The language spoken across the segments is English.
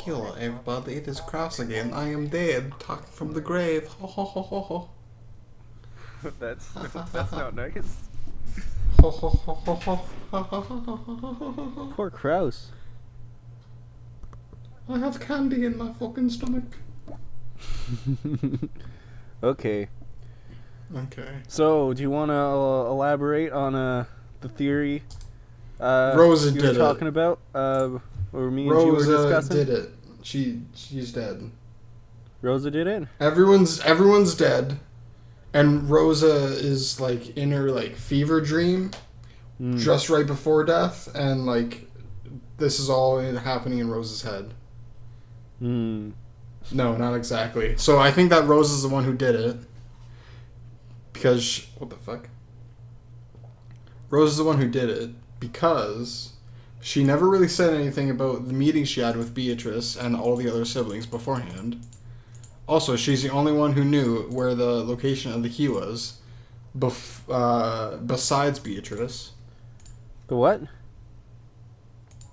Hello, everybody. It is Kraus again. I am dead. Talking from the grave. Ho ho ho ho ho. That's not nice. Ho ho ho ho ho. Ho ho ho ho ho ho. Poor Kraus. I have candy in my fucking stomach. Okay. Okay. So, do you want to elaborate on the theory Rosa you did were talking it. about? Or me and you were Rosa discussing? did it. She's dead. Rosa did it? Everyone's dead. And Rosa is like in her like fever dream just right before death, and like this is all happening in Rosa's head. Hmm. No, not exactly. So I think that Rose is the one who did it. Because what the fuck? Rose is the one who did it because she never really said anything about the meeting she had with Beatrice and all the other siblings beforehand. Also, she's the only one who knew where the location of the key was, besides Beatrice. The what?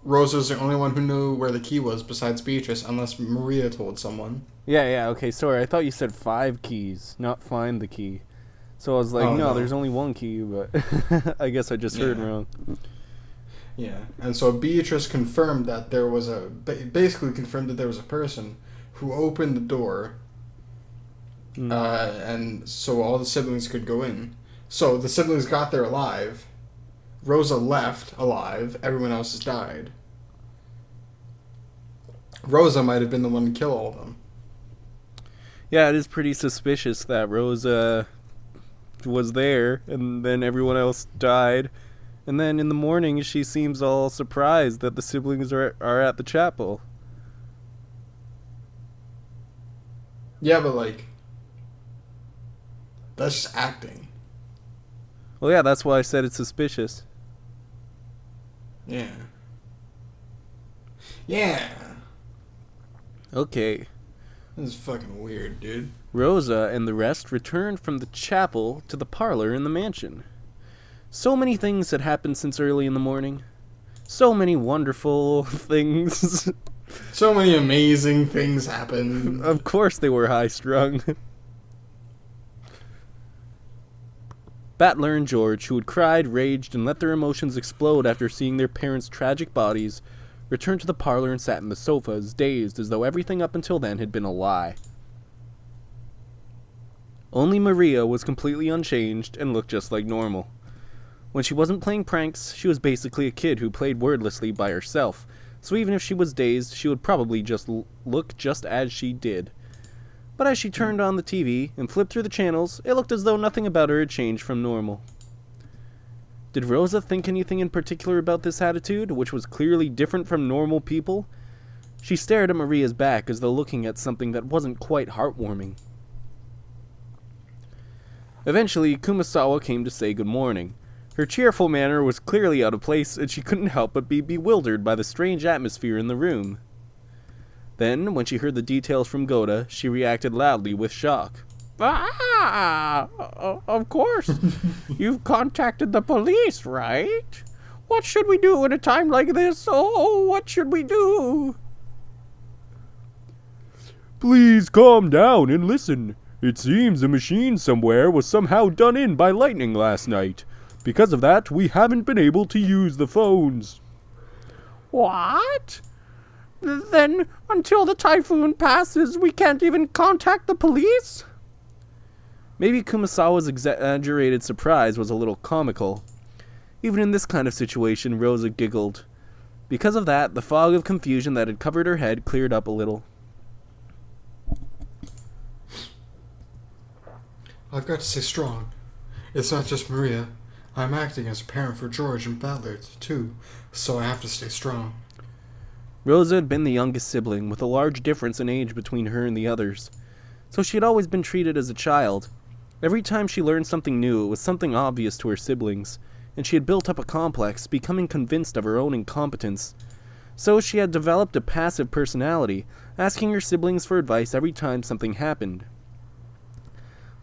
Rosa's the only one who knew where the key was besides Beatrice, unless Maria told someone. Yeah, okay, sorry. I thought you said 5 keys, not find the key. So I was like, no, there's only 1 key, but I guess I just heard wrong. Yeah, and so Beatrice confirmed that there was basically confirmed that there was a person who opened the door, and so all the siblings could go in. So the siblings got there alive. Rosa left alive. Everyone else has died. Rosa might have been the one to kill all of them. Yeah, it is pretty suspicious that Rosa was there and then everyone else died. And then in the morning, she seems all surprised that the siblings are at the chapel. Yeah, but like, that's just acting. Well, yeah, that's why I said it's suspicious. Yeah. Yeah. Okay. This is fucking weird, dude. Rosa and the rest returned from the chapel to the parlor in the mansion. So many things had happened since early in the morning. So many wonderful things. So many amazing things happened. Of course they were high-strung. Battler and George, who had cried, raged, and let their emotions explode after seeing their parents' tragic bodies, returned to the parlor and sat in the sofas, dazed as though everything up until then had been a lie. Only Maria was completely unchanged and looked just like normal. When she wasn't playing pranks, she was basically a kid who played wordlessly by herself, so even if she was dazed, she would probably just look just as she did. But as she turned on the TV and flipped through the channels, it looked as though nothing about her had changed from normal. Did Rosa think anything in particular about this attitude, which was clearly different from normal people? She stared at Maria's back as though looking at something that wasn't quite heartwarming. Eventually, Kumasawa came to say good morning. Her cheerful manner was clearly out of place, and she couldn't help but be bewildered by the strange atmosphere in the room. Then, when she heard the details from Goda, she reacted loudly with shock. Ah! Of course. You've contacted the police, right? What should we do in a time like this? Oh, what should we do? Please calm down and listen. It seems a machine somewhere was somehow done in by lightning last night. Because of that, we haven't been able to use the phones. What? Then, until the typhoon passes, we can't even contact the police? Maybe Kumasawa's exaggerated surprise was a little comical. Even in this kind of situation, Rosa giggled. Because of that, the fog of confusion that had covered her head cleared up a little. I've got to stay strong. It's not just Maria. I'm acting as a parent for George and Ballard, too, so I have to stay strong. Rosa had been the youngest sibling, with a large difference in age between her and the others. So she had always been treated as a child. Every time she learned something new, it was something obvious to her siblings, and she had built up a complex, becoming convinced of her own incompetence. So she had developed a passive personality, asking her siblings for advice every time something happened.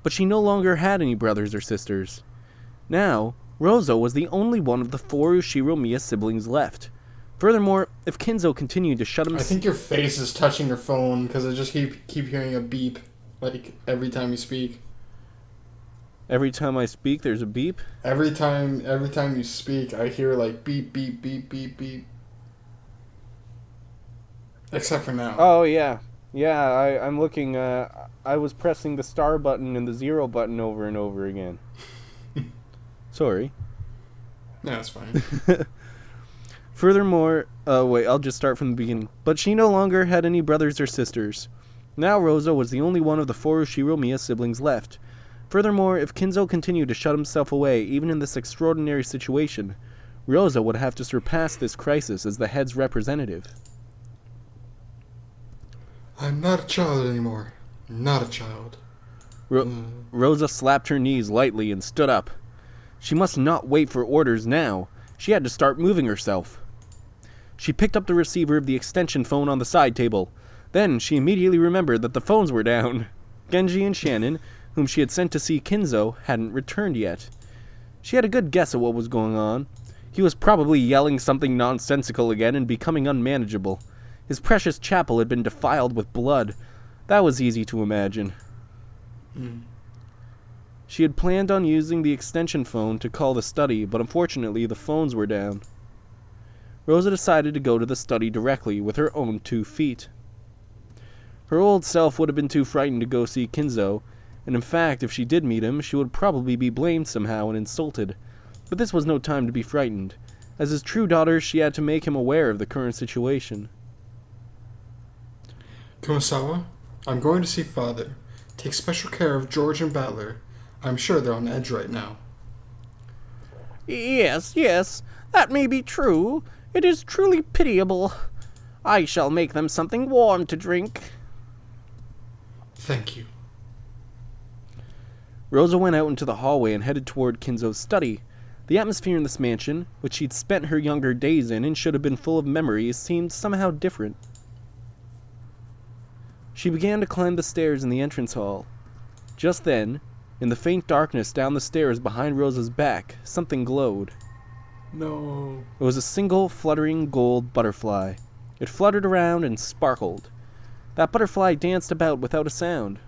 But she no longer had any brothers or sisters. Now, Rosa was the only one of the 4 Ushiro Miya siblings left. Furthermore, if Kinzo continued to shut him... I think your face is touching your phone because I just keep hearing a beep, like, every time you speak. Every time I speak, there's a beep? Every time you speak, I hear, like, beep, beep, beep, beep, beep. Except for now. Oh, yeah. Yeah, I'm looking, I was pressing the star button and the 0 button over and over again. Sorry. No, it's fine. Furthermore, wait, I'll just start from the beginning. But she no longer had any brothers or sisters. Now Rosa was the only one of the 4 Ushiromiya siblings left. Furthermore, if Kinzo continued to shut himself away, even in this extraordinary situation, Rosa would have to surpass this crisis as the head's representative. I'm not a child anymore. Not a child. Rosa slapped her knees lightly and stood up. She must not wait for orders now. She had to start moving herself. She picked up the receiver of the extension phone on the side table. Then she immediately remembered that the phones were down. Genji and Shannon, whom she had sent to see Kinzo, hadn't returned yet. She had a good guess at what was going on. He was probably yelling something nonsensical again and becoming unmanageable. His precious chapel had been defiled with blood. That was easy to imagine. She had planned on using the extension phone to call the study, but unfortunately the phones were down. Rosa decided to go to the study directly with her own 2 feet. Her old self would have been too frightened to go see Kinzo, and in fact, if she did meet him, she would probably be blamed somehow and insulted. But this was no time to be frightened. As his true daughter, she had to make him aware of the current situation. Kumasawa, I'm going to see Father. Take special care of George and Battler. I'm sure they're on edge right now. Yes, that may be true. It is truly pitiable. I shall make them something warm to drink. Thank you. Rosa went out into the hallway and headed toward Kinzo's study. The atmosphere in this mansion, which she'd spent her younger days in and should have been full of memories, seemed somehow different. She began to climb the stairs in the entrance hall. Just then, in the faint darkness down the stairs behind Rosa's back, something glowed. No. It was a single fluttering gold butterfly. It fluttered around and sparkled. That butterfly danced about without a sound.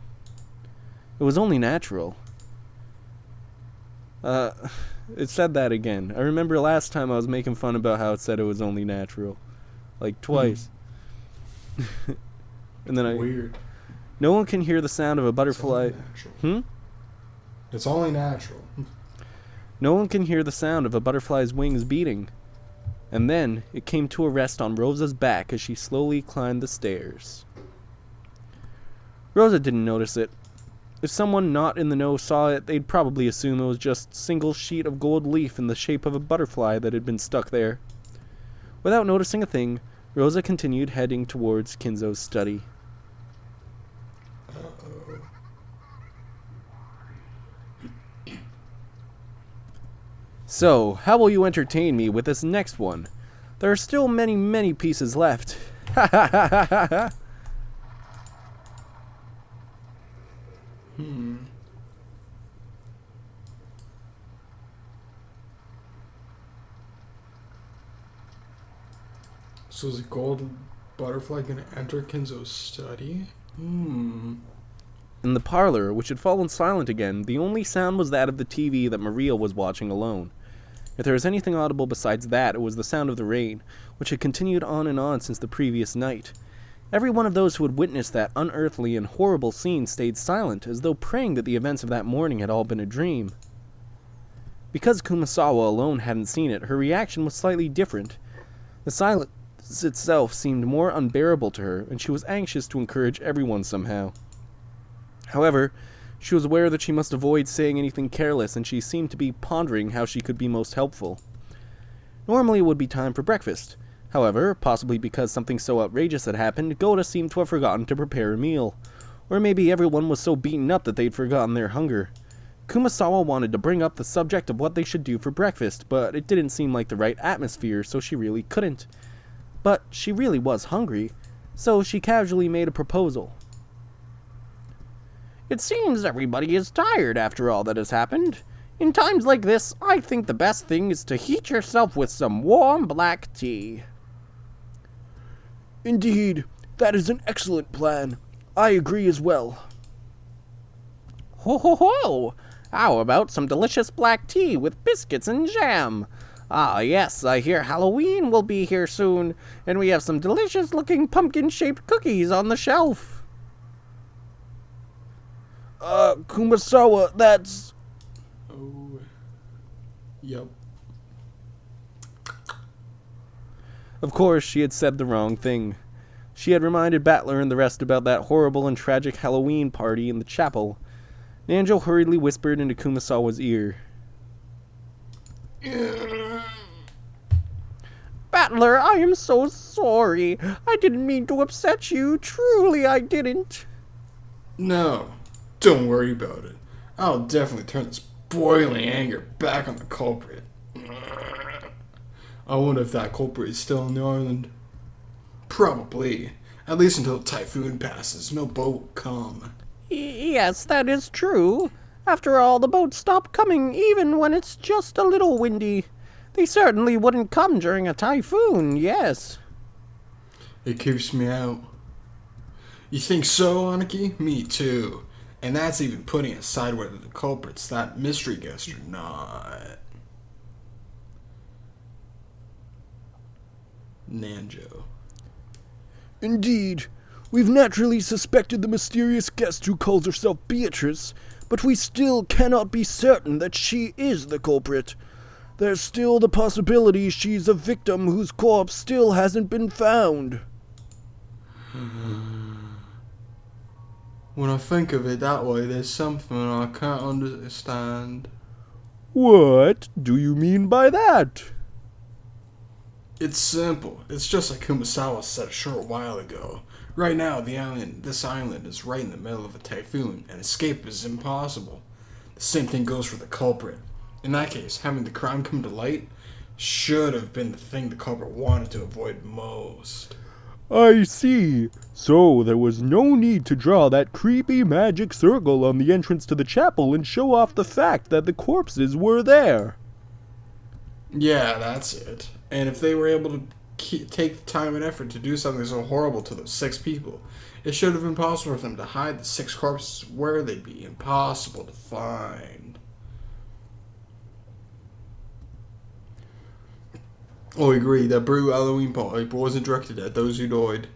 It was only natural. It said that again. I remember last time I was making fun about how it said it was only natural. Like twice. And then Weird. No one can hear the sound of a butterfly. It's only natural. No one can hear the sound of a butterfly's wings beating. And then it came to a rest on Rosa's back as she slowly climbed the stairs. Rosa didn't notice it. If someone not in the know saw it, they'd probably assume it was just a single sheet of gold leaf in the shape of a butterfly that had been stuck there. Without noticing a thing, Rosa continued heading towards Kinzo's study. So, how will you entertain me with this next one? There are still many, many pieces left. Ha ha ha ha ha ha! So is a gold butterfly going to enter Kinzo's study? In the parlor, which had fallen silent again, the only sound was that of the TV that Maria was watching alone. If there was anything audible besides that, it was the sound of the rain, which had continued on and on since the previous night. Every one of those who had witnessed that unearthly and horrible scene stayed silent, as though praying that the events of that morning had all been a dream. Because Kumasawa alone hadn't seen it, her reaction was slightly different. The silence itself seemed more unbearable to her, and she was anxious to encourage everyone somehow. However, she was aware that she must avoid saying anything careless, and she seemed to be pondering how she could be most helpful. Normally it would be time for breakfast. However, possibly because something so outrageous had happened, Goda seemed to have forgotten to prepare a meal. Or maybe everyone was so beaten up that they'd forgotten their hunger. Kumasawa wanted to bring up the subject of what they should do for breakfast, but it didn't seem like the right atmosphere, so she really couldn't. But she really was hungry, so she casually made a proposal. It seems everybody is tired after all that has happened. In times like this, I think the best thing is to heat yourself with some warm black tea. Indeed, that is an excellent plan. I agree as well. Ho ho ho! How about some delicious black tea with biscuits and jam? Ah, yes, I hear Halloween will be here soon, and we have some delicious-looking pumpkin-shaped cookies on the shelf. Kumasawa, that's... Oh. Yep. Of course, she had said the wrong thing. She had reminded Battler and the rest about that horrible and tragic Halloween party in the chapel. Nanjo hurriedly whispered into Kumasawa's ear. Battler, I am so sorry. I didn't mean to upset you. Truly, I didn't. No, don't worry about it. I'll definitely turn this boiling anger back on the culprit. I wonder if that culprit is still on the island. Probably. At least until the typhoon passes. No boat will come. Yes, that is true. After all, the boats stop coming even when it's just a little windy. They certainly wouldn't come during a typhoon, yes. It keeps me out. You think so, Aniki? Me too. And that's even putting aside whether the culprit's that mystery guest or not. Nanjo. Indeed, we've naturally suspected the mysterious guest who calls herself Beatrice, but we still cannot be certain that she is the culprit. There's still the possibility she's a victim whose corpse still hasn't been found. When I think of it that way, there's something I can't understand. What do you mean by that? It's simple. It's just like Kumasawa said a short while ago. Right now, this island is right in the middle of a typhoon, and escape is impossible. The same thing goes for the culprit. In that case, having the crime come to light should have been the thing the culprit wanted to avoid most. I see. So there was no need to draw that creepy magic circle on the entrance to the chapel and show off the fact that the corpses were there. Yeah, that's it. And if they were able to take the time and effort to do something so horrible to those 6 people, it should have been possible for them to hide the 6 corpses where they'd be impossible to find. I agree that Brew Halloween Party wasn't directed at those who died.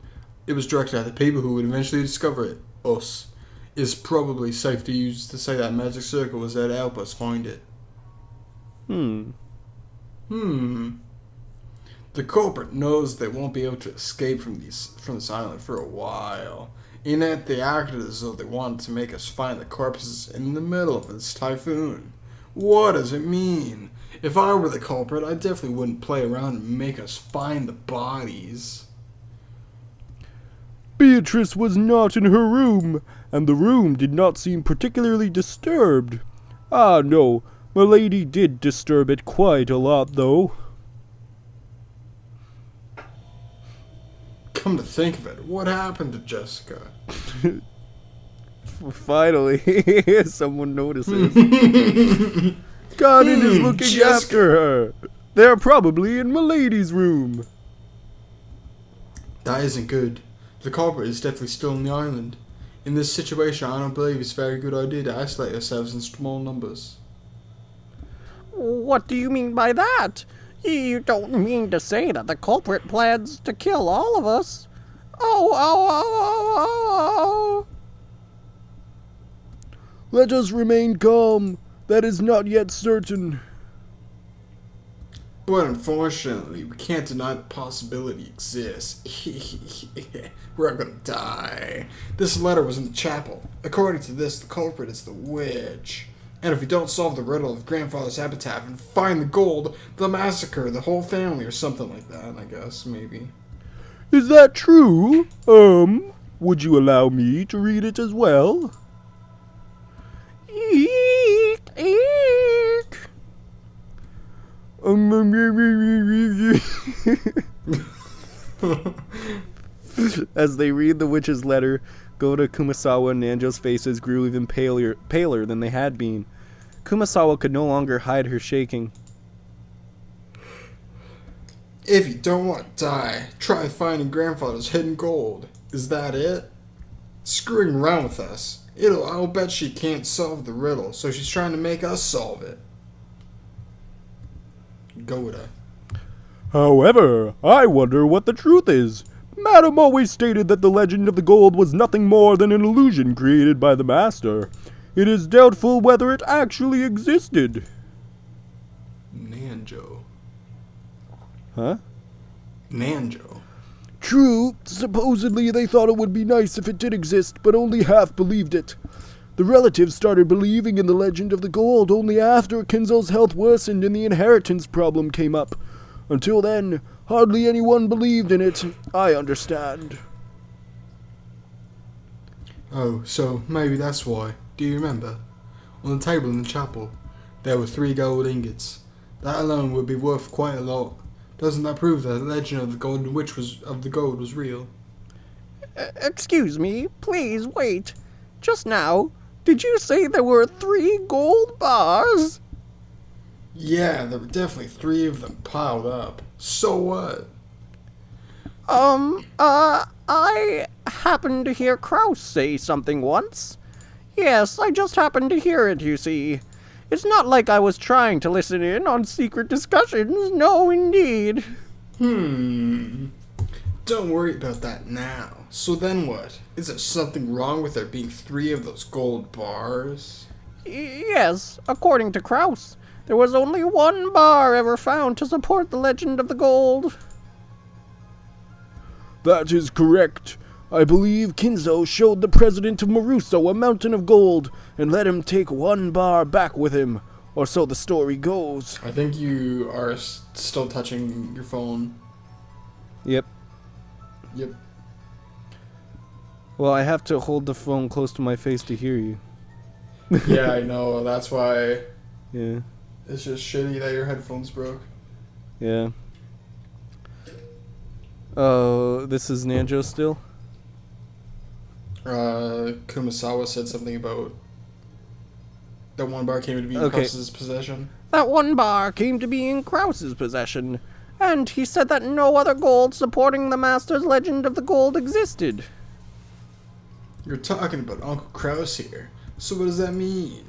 It was directed at the people who would eventually discover it. Us. It's probably safe to use to say that magic circle was there to help us find it. The culprit knows they won't be able to escape from this island for a while. In that they acted as though they wanted to make us find the corpses in the middle of this typhoon. What does it mean? If I were the culprit, I definitely wouldn't play around and make us find the bodies. Beatrice was not in her room, and the room did not seem particularly disturbed. Ah, no, Milady did disturb it quite a lot, though. Come to think of it, what happened to Jessica? Finally, someone notices. Kanon is looking Jessica. after her. They're probably in Milady's room. That isn't good. The culprit is definitely still on the island. In this situation, I don't believe it's a very good idea to isolate yourselves in small numbers. What do you mean by that? You don't mean to say that the culprit plans to kill all of us? Oh. Let us remain calm. That is not yet certain. But unfortunately, we can't deny the possibility exists. We're gonna die. This letter was in the chapel. According to this, the culprit is the witch. And if we don't solve the riddle of grandfather's epitaph and find the gold, they'll massacre the whole family or something like that, I guess, maybe. Is that true? Would you allow me to read it as well? Eek, eek. As they read the witch's letter, Goda, Kumasawa, and Nanjo's faces grew even paler than they had been. Kumasawa could no longer hide her shaking. If you don't want to die, try finding grandfather's hidden gold. Is that it? Screwing around with us. I'll bet she can't solve the riddle, so she's trying to make us solve it. Go with her. However, I wonder what the truth is. Madam always stated that the legend of the gold was nothing more than an illusion created by the master. It is doubtful whether it actually existed. Nanjo. Huh? Nanjo. True, supposedly they thought it would be nice if it did exist, but only half believed it. The relatives started believing in the legend of the gold only after Kinzo's health worsened and the inheritance problem came up. Until then, hardly anyone believed in it. I understand. Oh, so maybe that's why. Do you remember? On the table in the chapel, there were 3 gold ingots. That alone would be worth quite a lot. Doesn't that prove that the legend of the golden witch was real? Excuse me, please wait. Just now, did you say there were 3 gold bars? Yeah, there were definitely 3 of them piled up. So what? I happened to hear Kraus say something once. Yes, I just happened to hear it, you see. It's not like I was trying to listen in on secret discussions, no indeed. Don't worry about that now. So then what? Is there something wrong with there being 3 of those gold bars? Yes, according to Kraus, there was only 1 bar ever found to support the legend of the gold. That is correct. I believe Kinzo showed the president of Maruso a mountain of gold and let him take 1 bar back with him, or so the story goes. I think you are still touching your phone. Yep. Yep. Well, I have to hold the phone close to my face to hear you. Yeah, I know. That's why Yeah. it's just shitty that your headphones broke. Yeah. Oh, this is Nanjo still? Kumasawa said something about that 1 bar came to be in Okay. Kraus's possession. That 1 bar came to be in Kraus's possession, and he said that no other gold supporting the master's legend of the gold existed. You're talking about Uncle Kraus here. So what does that mean?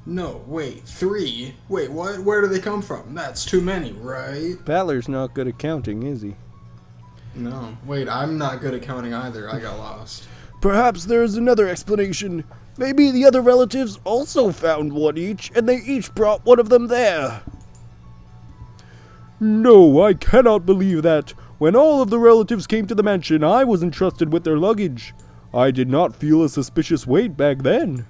No, wait, 3? Wait, what? Where do they come from? That's too many, right? Battler's not good at counting, is he? No. Wait, I'm not good at counting either. I got lost. Perhaps there is another explanation. Maybe the other relatives also found 1 each, and they each brought 1 of them there. No, I cannot believe that. When all of the relatives came to the mansion, I was entrusted with their luggage. I did not feel a suspicious weight back then.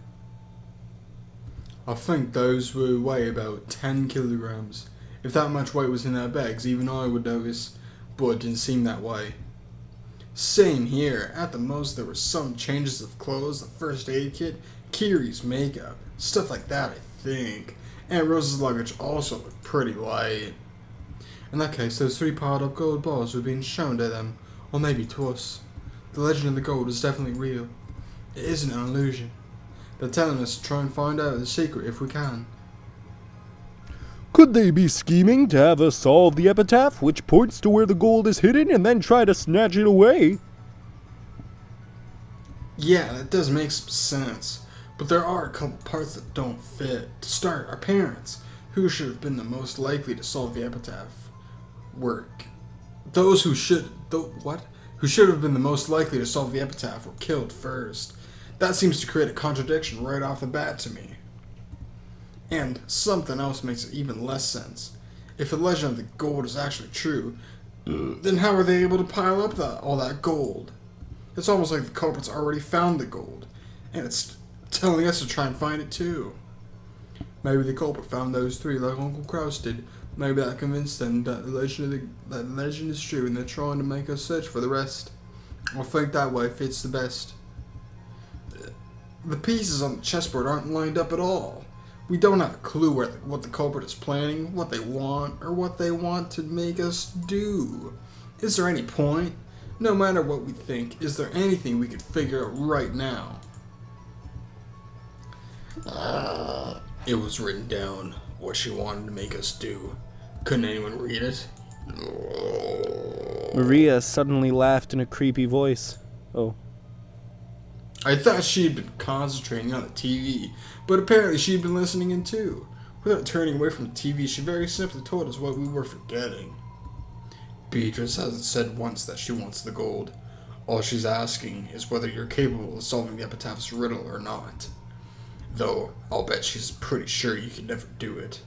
I think those would weigh about 10 kilograms. If that much weight was in their bags, even I would notice, but it didn't seem that way. Same here. At the most, there were some changes of clothes, the first aid kit, Kiri's makeup, stuff like that, I think. And Rose's luggage also looked pretty light. In that case, those 3 piled up gold bars were being shown to them, or maybe to us. The legend of the gold is definitely real. It isn't an illusion. They're telling us to try and find out the secret if we can. Could they be scheming to have us solve the epitaph, which points to where the gold is hidden, and then try to snatch it away? Yeah, that does make some sense. But there are a couple parts that don't fit. To start, our parents, who should have been the most likely to solve the epitaph, were those who should have been the most likely to solve the epitaph were killed first. That seems to create a contradiction right off the bat to me. And something else makes it even less sense. If the legend of the gold is actually true, then how are they able to pile up all that gold? It's almost like the culprits already found the gold, and it's telling us to try and find it too. Maybe the culprit found those 3 like Uncle Kraus did. Maybe that convinced them that the legend is true, and they're trying to make us search for the rest. I think that way fits the best. The pieces on the chessboard aren't lined up at all. We don't have a clue what the culprit is planning, what they want, or what they want to make us do. Is there any point? No matter what we think, is there anything we could figure out right now? It was written down what she wanted to make us do. Couldn't anyone read it? Maria suddenly laughed in a creepy voice. Oh. I thought she'd been concentrating on the TV, but apparently she'd been listening in too. Without turning away from the TV, she very simply told us what we were forgetting. Beatrice hasn't said once that she wants the gold. All she's asking is whether you're capable of solving the epitaph's riddle or not. Though, I'll bet she's pretty sure you could never do it.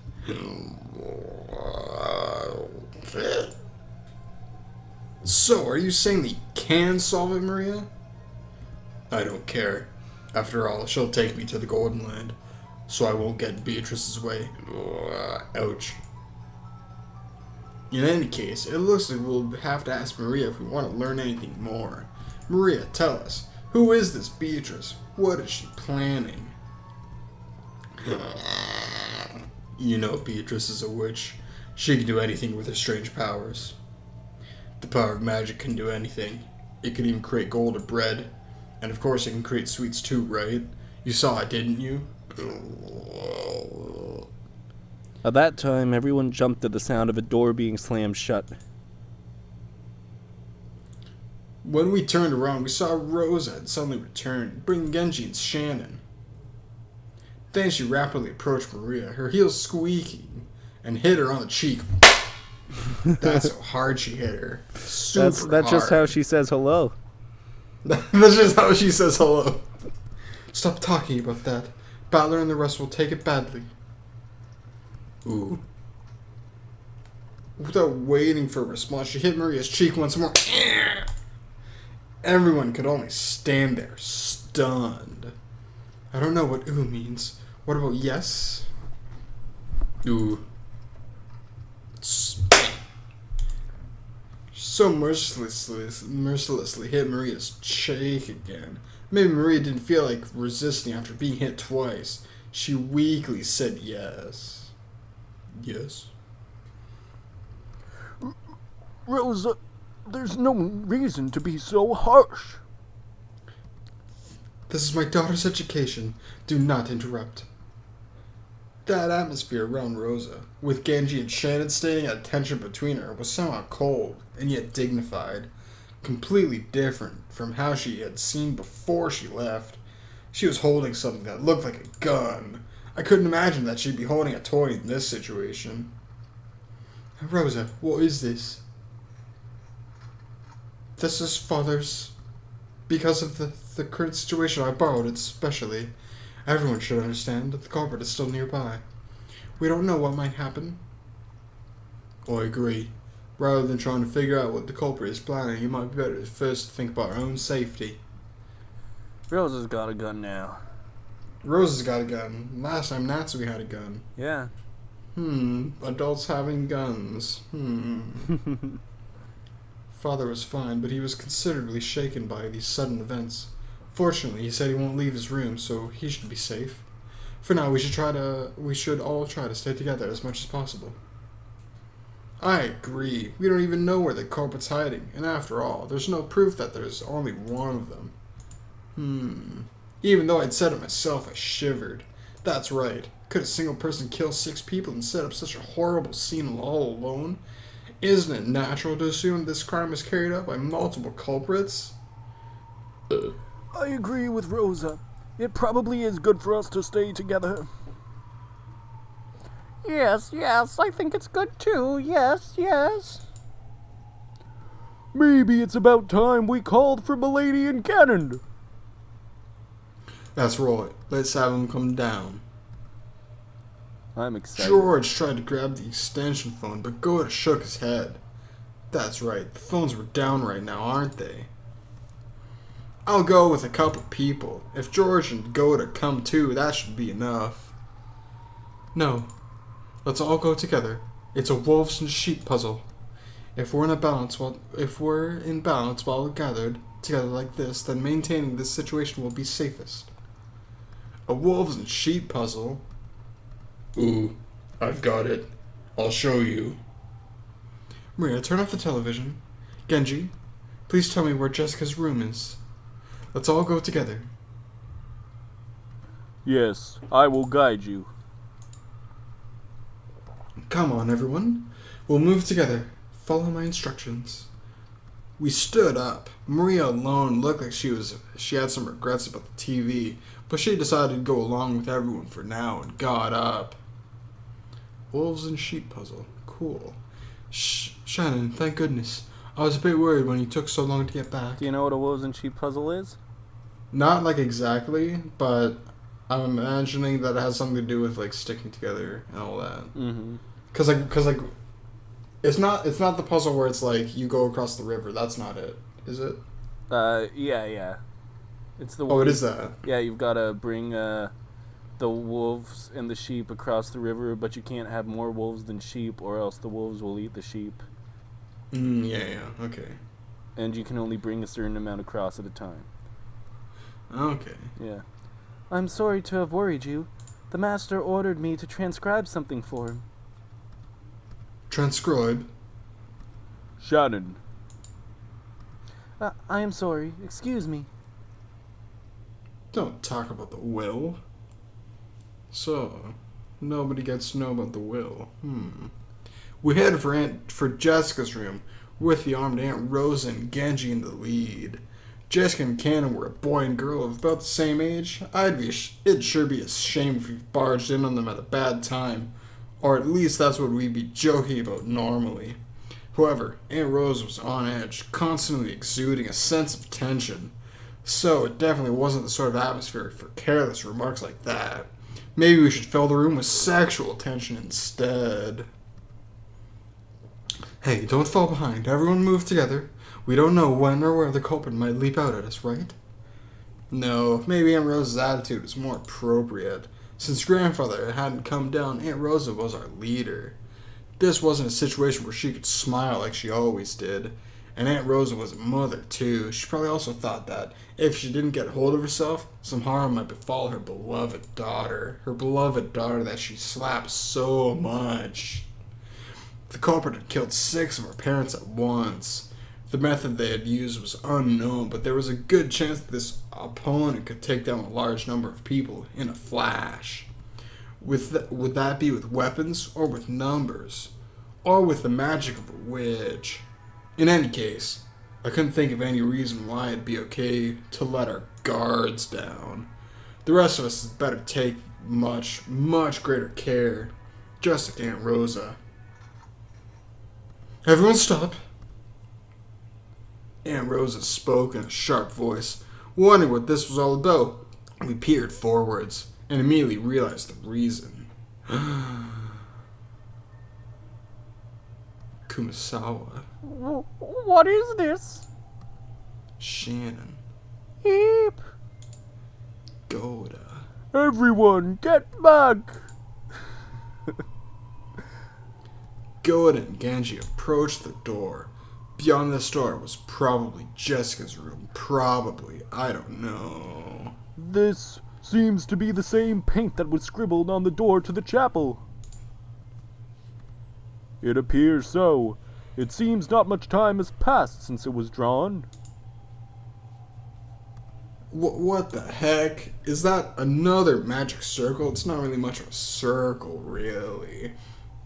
So, are you saying that you can solve it, Maria? I don't care. After all, she'll take me to the Golden Land, so I won't get in Beatrice's way. Ouch. In any case, it looks like we'll have to ask Maria if we want to learn anything more. Maria, tell us, who is this Beatrice? What is she planning? You know Beatrice is a witch. She can do anything with her strange powers. The power of magic can do anything. It can even create gold or bread. And of course it can create sweets too, right? You saw it, didn't you? At that time, everyone jumped at the sound of a door being slammed shut. When we turned around, we saw Rosa had suddenly returned, bringing Genji and Shannon. Then she rapidly approached Maria, her heels squeaking, and hit her on the cheek. That's how hard she hit her. Super That's just how hard. she says hello. That's just how she says hello. Stop talking about that. Battler and the rest will take it badly. Ooh. Without waiting for a response, she hit Maria's cheek once more. Everyone could only stand there, stunned. I don't know what ooh means. What about yes? Ooh. So mercilessly hit Maria's cheek again. Maybe Maria didn't feel like resisting after being hit twice. She weakly said yes. Yes. Rosa, there's no reason to be so harsh. This is my daughter's education. Do not interrupt. That atmosphere around Rosa, with Genji and Shannon standing at attention between her, was somehow cold and yet dignified, completely different from how she had seemed before she left. She was holding something that looked like a gun. I couldn't imagine that she'd be holding a toy in this situation. Rosa, what is this? This is father's. Because of the current situation, I borrowed it specially. Everyone should understand that the culprit is still nearby. We don't know what might happen. I agree. Rather than trying to figure out what the culprit is planning, it might be better to first think about our own safety. Rosa's got a gun now. Rosa's got a gun. Last time Natsui had a gun. Yeah. Adults having guns. Father was fine, but he was considerably shaken by these sudden events. Fortunately, he said he won't leave his room, so he should be safe. For now, we should all try to stay together as much as possible. I agree. We don't even know where the culprit's hiding, and after all, there's no proof that there's only one of them. Even though I'd said it myself, I shivered. That's right. Could a single person kill 6 people and set up such a horrible scene all alone? Isn't it natural to assume this crime was carried out by multiple culprits? I agree with Rosa. It probably is good for us to stay together. Yes, I think it's good too. Yes. Maybe it's about time we called for Milady and Kanon. That's right. Let's have him come down. I'm excited. George tried to grab the extension phone, but Goda shook his head. That's right. The phones were down right now, aren't they? I'll go with a couple people. If George and Goda come too, that should be enough. No. Let's all go together. It's a wolves and sheep puzzle. If we're in balance while gathered together like this, then maintaining this situation will be safest. A wolves and sheep puzzle? Ooh, I've got it. I'll show you. Maria, turn off the television. Genji, please tell me where Jessica's room is. Let's all go together. Yes, I will guide you. Come on, everyone. We'll move together. Follow my instructions. We stood up. Maria alone looked like she had some regrets about the TV, but she decided to go along with everyone for now and got up. Wolves and sheep puzzle. Cool. Shannon, thank goodness. I was a bit worried when you took so long to get back. Do you know what a wolves and sheep puzzle is? Not like exactly, but I'm imagining that it has something to do with like sticking together and all that. Mm-hmm. Cause like, it's not the puzzle where it's like you go across the river. That's not it, is it? Yeah. It's the Oh, it is that. Yeah, you've got to bring the wolves and the sheep across the river, but you can't have more wolves than sheep, or else the wolves will eat the sheep. Yeah, okay. And you can only bring a certain amount across at a time. Okay. Yeah. I'm sorry to have worried you. The master ordered me to transcribe something for him. Transcribe. Shannon. I am sorry. Excuse me. Don't talk about the will. So, nobody gets to know about the will. We headed for Jessica's room with the armed Aunt Rosa and Genji in the lead. Jessica and Kanon were a boy and girl of about the same age. It'd sure be a shame if we barged in on them at a bad time. Or at least that's what we'd be joking about normally. However, Aunt Rose was on edge, constantly exuding a sense of tension. So it definitely wasn't the sort of atmosphere for careless remarks like that. Maybe we should fill the room with sexual tension instead. Hey, don't fall behind. Everyone move together. We don't know when or where the culprit might leap out at us, right? No, maybe Aunt Rosa's attitude was more appropriate. Since grandfather hadn't come down, Aunt Rosa was our leader. This wasn't a situation where she could smile like she always did. And Aunt Rosa was a mother, too. She probably also thought that if she didn't get hold of herself, some harm might befall her beloved daughter. Her beloved daughter that she slapped so much. The culprit had killed 6 of her parents at once. The method they had used was unknown, but there was a good chance that this opponent could take down a large number of people in a flash. Would that be with weapons, or with numbers? Or with the magic of a witch? In any case, I couldn't think of any reason why it'd be okay to let our guards down. The rest of us had better take much, much greater care, just like Aunt Rosa. Everyone stop. Aunt Rosa spoke in a sharp voice, wondering what this was all about. We peered forwards, and immediately realized the reason. Kumasawa. What is this? Shannon. Heep. Goda. Everyone, get back! Goda and Genji approached the door. Beyond this door was probably Jessica's room. Probably. I don't know. This seems to be the same paint that was scribbled on the door to the chapel. It appears so. It seems not much time has passed since it was drawn. What the heck? Is that another magic circle? It's not really much of a circle, really.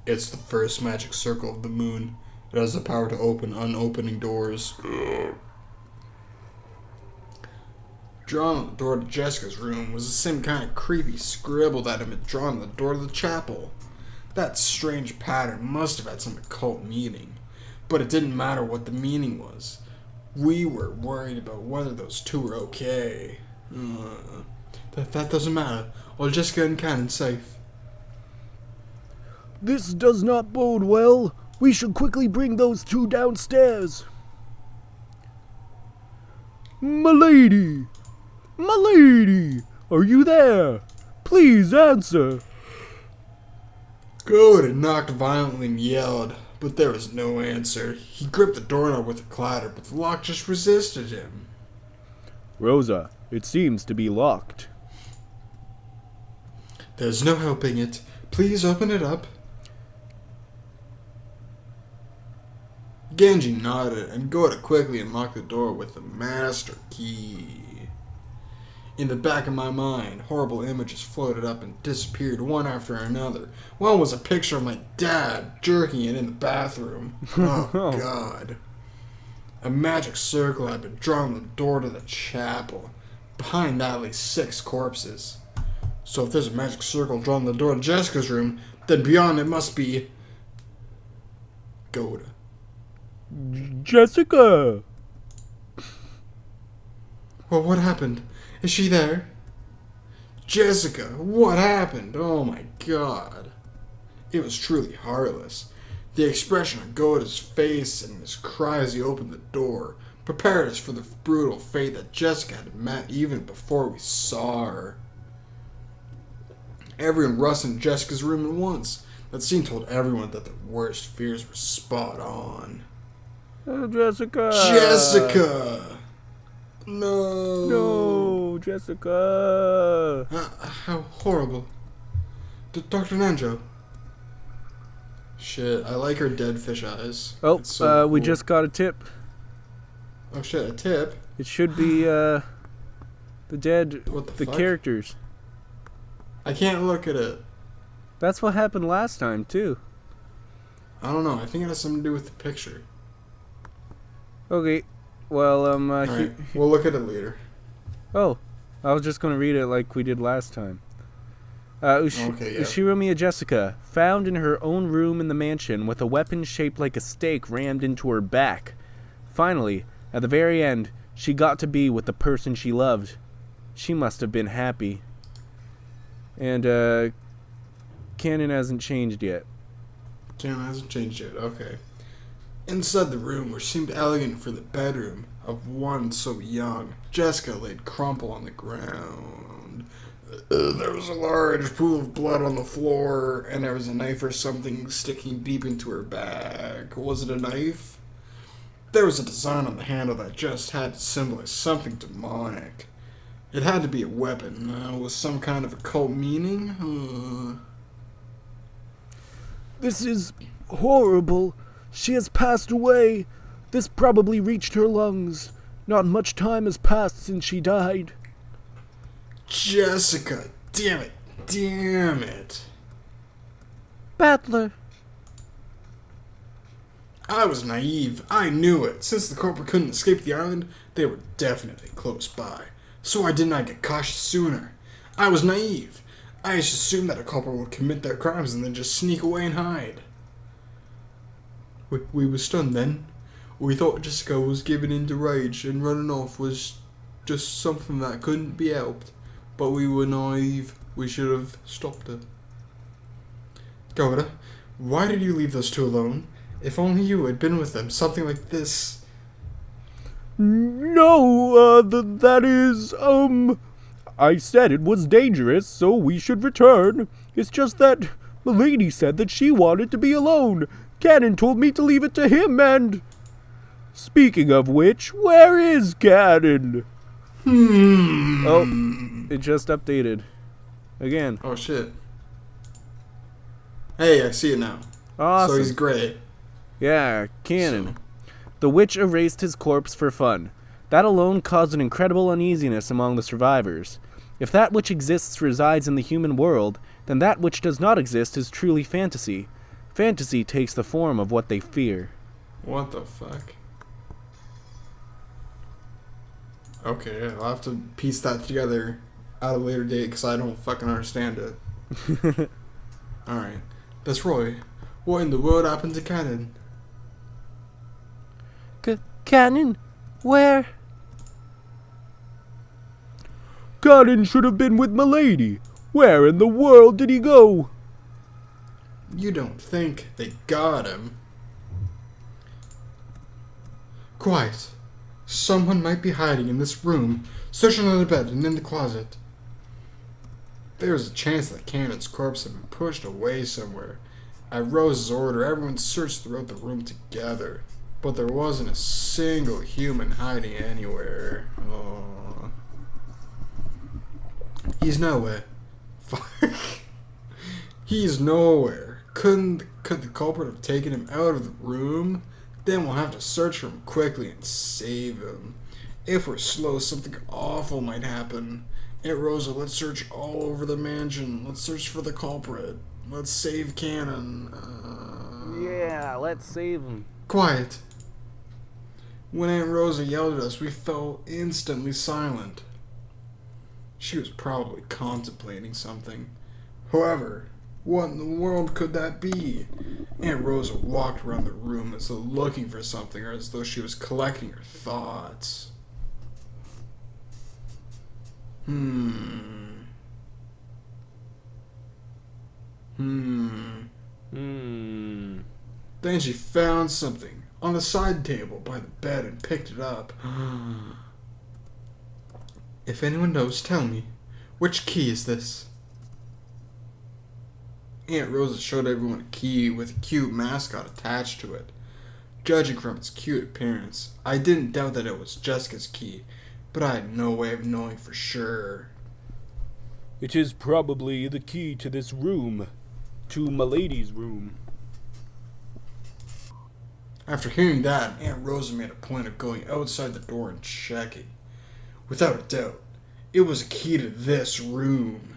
It's the first magic circle of the moon. It has the power to open unopening doors. Drawn on the door to Jessica's room was the same kind of creepy scribble that had been drawn on the door to the chapel. That strange pattern must have had some occult meaning. But it didn't matter what the meaning was. We were worried about whether those two were okay. That doesn't matter. All Jessica and Kanon safe. This does not bode well. We should quickly bring those two downstairs. Milady! Milady! Are you there? Please answer. Goda knocked violently and yelled, but there was no answer. He gripped the doorknob with a clatter, but the lock just resisted him. Rosa, it seems to be locked. There's no helping it. Please open it up. Genji nodded, and Goda quickly unlocked the door with the master key. In the back of my mind, horrible images floated up and disappeared one after another. One was a picture of my dad jerking it in the bathroom. Oh, God. A magic circle had been drawn on the door to the chapel. Behind that lay 6 corpses. So if there's a magic circle drawn on the door to Jessica's room, then beyond it must be... Goda. Jessica! Well, what happened? Is she there? Jessica, what happened? Oh my God. It was truly heartless. The expression on Goda's face and his cry as he opened the door prepared us for the brutal fate that Jessica had met even before we saw her. Everyone rushed into Jessica's room at once. That scene told everyone that their worst fears were spot on. Jessica! Jessica! No. No, Jessica. How horrible. Dr. Nanjo. Shit, I like her dead fish eyes. Oh, It's so we cool. just got a tip. Oh shit, a tip? It should be the dead, What the the fuck? characters. I can't look at it. That's what happened last time too. I don't know, I think it has something to do with the picture. Okay, well Alright, we'll look at it later. oh, I was just gonna read it like we did last time. Okay, yeah. Ushiromiya Jessica, found in her own room in the mansion with a weapon shaped like a stake rammed into her back. Finally, at the very end, she got to be with the person she loved. She must have been happy. And, Kanon hasn't changed yet. Canon hasn't changed yet, okay. Inside the room, which seemed elegant for the bedroom of one so young, Jessica laid crumpled on the ground. There was a large pool of blood on the floor, and there was a knife or something sticking deep into her back. Was it a knife? There was a design on the handle that just had to symbolize something demonic. It had to be a weapon, with some kind of occult meaning? This is horrible. She has passed away. This probably reached her lungs. Not much time has passed since she died. Jessica, damn it, damn it. Battler. I was naive. I knew it. Since the culprit couldn't escape the island, they were definitely close by. So I did not get cautious sooner. I was naive. I just assumed that a culprit would commit their crimes and then just sneak away and hide. We were stunned then. We thought Jessica was giving in to rage and running off was just something that couldn't be helped. But we were naive. We should have stopped her. Goda, why did you leave those two alone? If only you had been with them, something like this. No, that is, I said it was dangerous, so we should return. It's just that Milady said that she wanted to be alone. Kanon told me to leave it to him, and... Speaking of which, where is Kanon? Oh, it just updated. Again. Oh shit. Hey, I see it now. Awesome. So he's gray. Yeah, Kanon. So- The witch erased his corpse for fun. That alone caused an incredible uneasiness among the survivors. If that which exists resides in the human world, then that which does not exist is truly fantasy. Fantasy takes the form of what they fear. What the fuck? Okay, I'll have to piece that together at a later date because I don't fucking understand it. Alright. That's Roy. What in the world happened to Kanon? Kanon? Where? Kanon should have been with Milady. Where in the world did he go? You don't think they got him? Quiet. Someone might be hiding in this room, searching under the bed and in the closet. There's a chance that Kanon's corpse had been pushed away somewhere. At Rose's order, everyone searched throughout the room together, but there wasn't a single human hiding anywhere. Oh. He's nowhere. Fuck. He's nowhere. Could the culprit have taken him out of the room? Then we'll have to search for him quickly and save him. If we're slow, something awful might happen. Aunt Rosa, let's search all over the mansion. Let's search for the culprit. Let's save Kanon. Yeah, let's save him. Quiet. When Aunt Rosa yelled at us, we fell instantly silent. She was probably contemplating something. However, what in the world could that be? Aunt Rosa walked around the room as though looking for something or as though she was collecting her thoughts. Hmm. Then she found something on the side table by the bed and picked it up. If anyone knows, tell me. Which key is this? Aunt Rosa showed everyone a key with a cute mascot attached to it. Judging from its cute appearance, I didn't doubt that it was Jessica's key, but I had no way of knowing for sure. It is probably the key to this room. To Milady's room. After hearing that, Aunt Rosa made a point of going outside the door and checking. Without a doubt, it was a key to this room.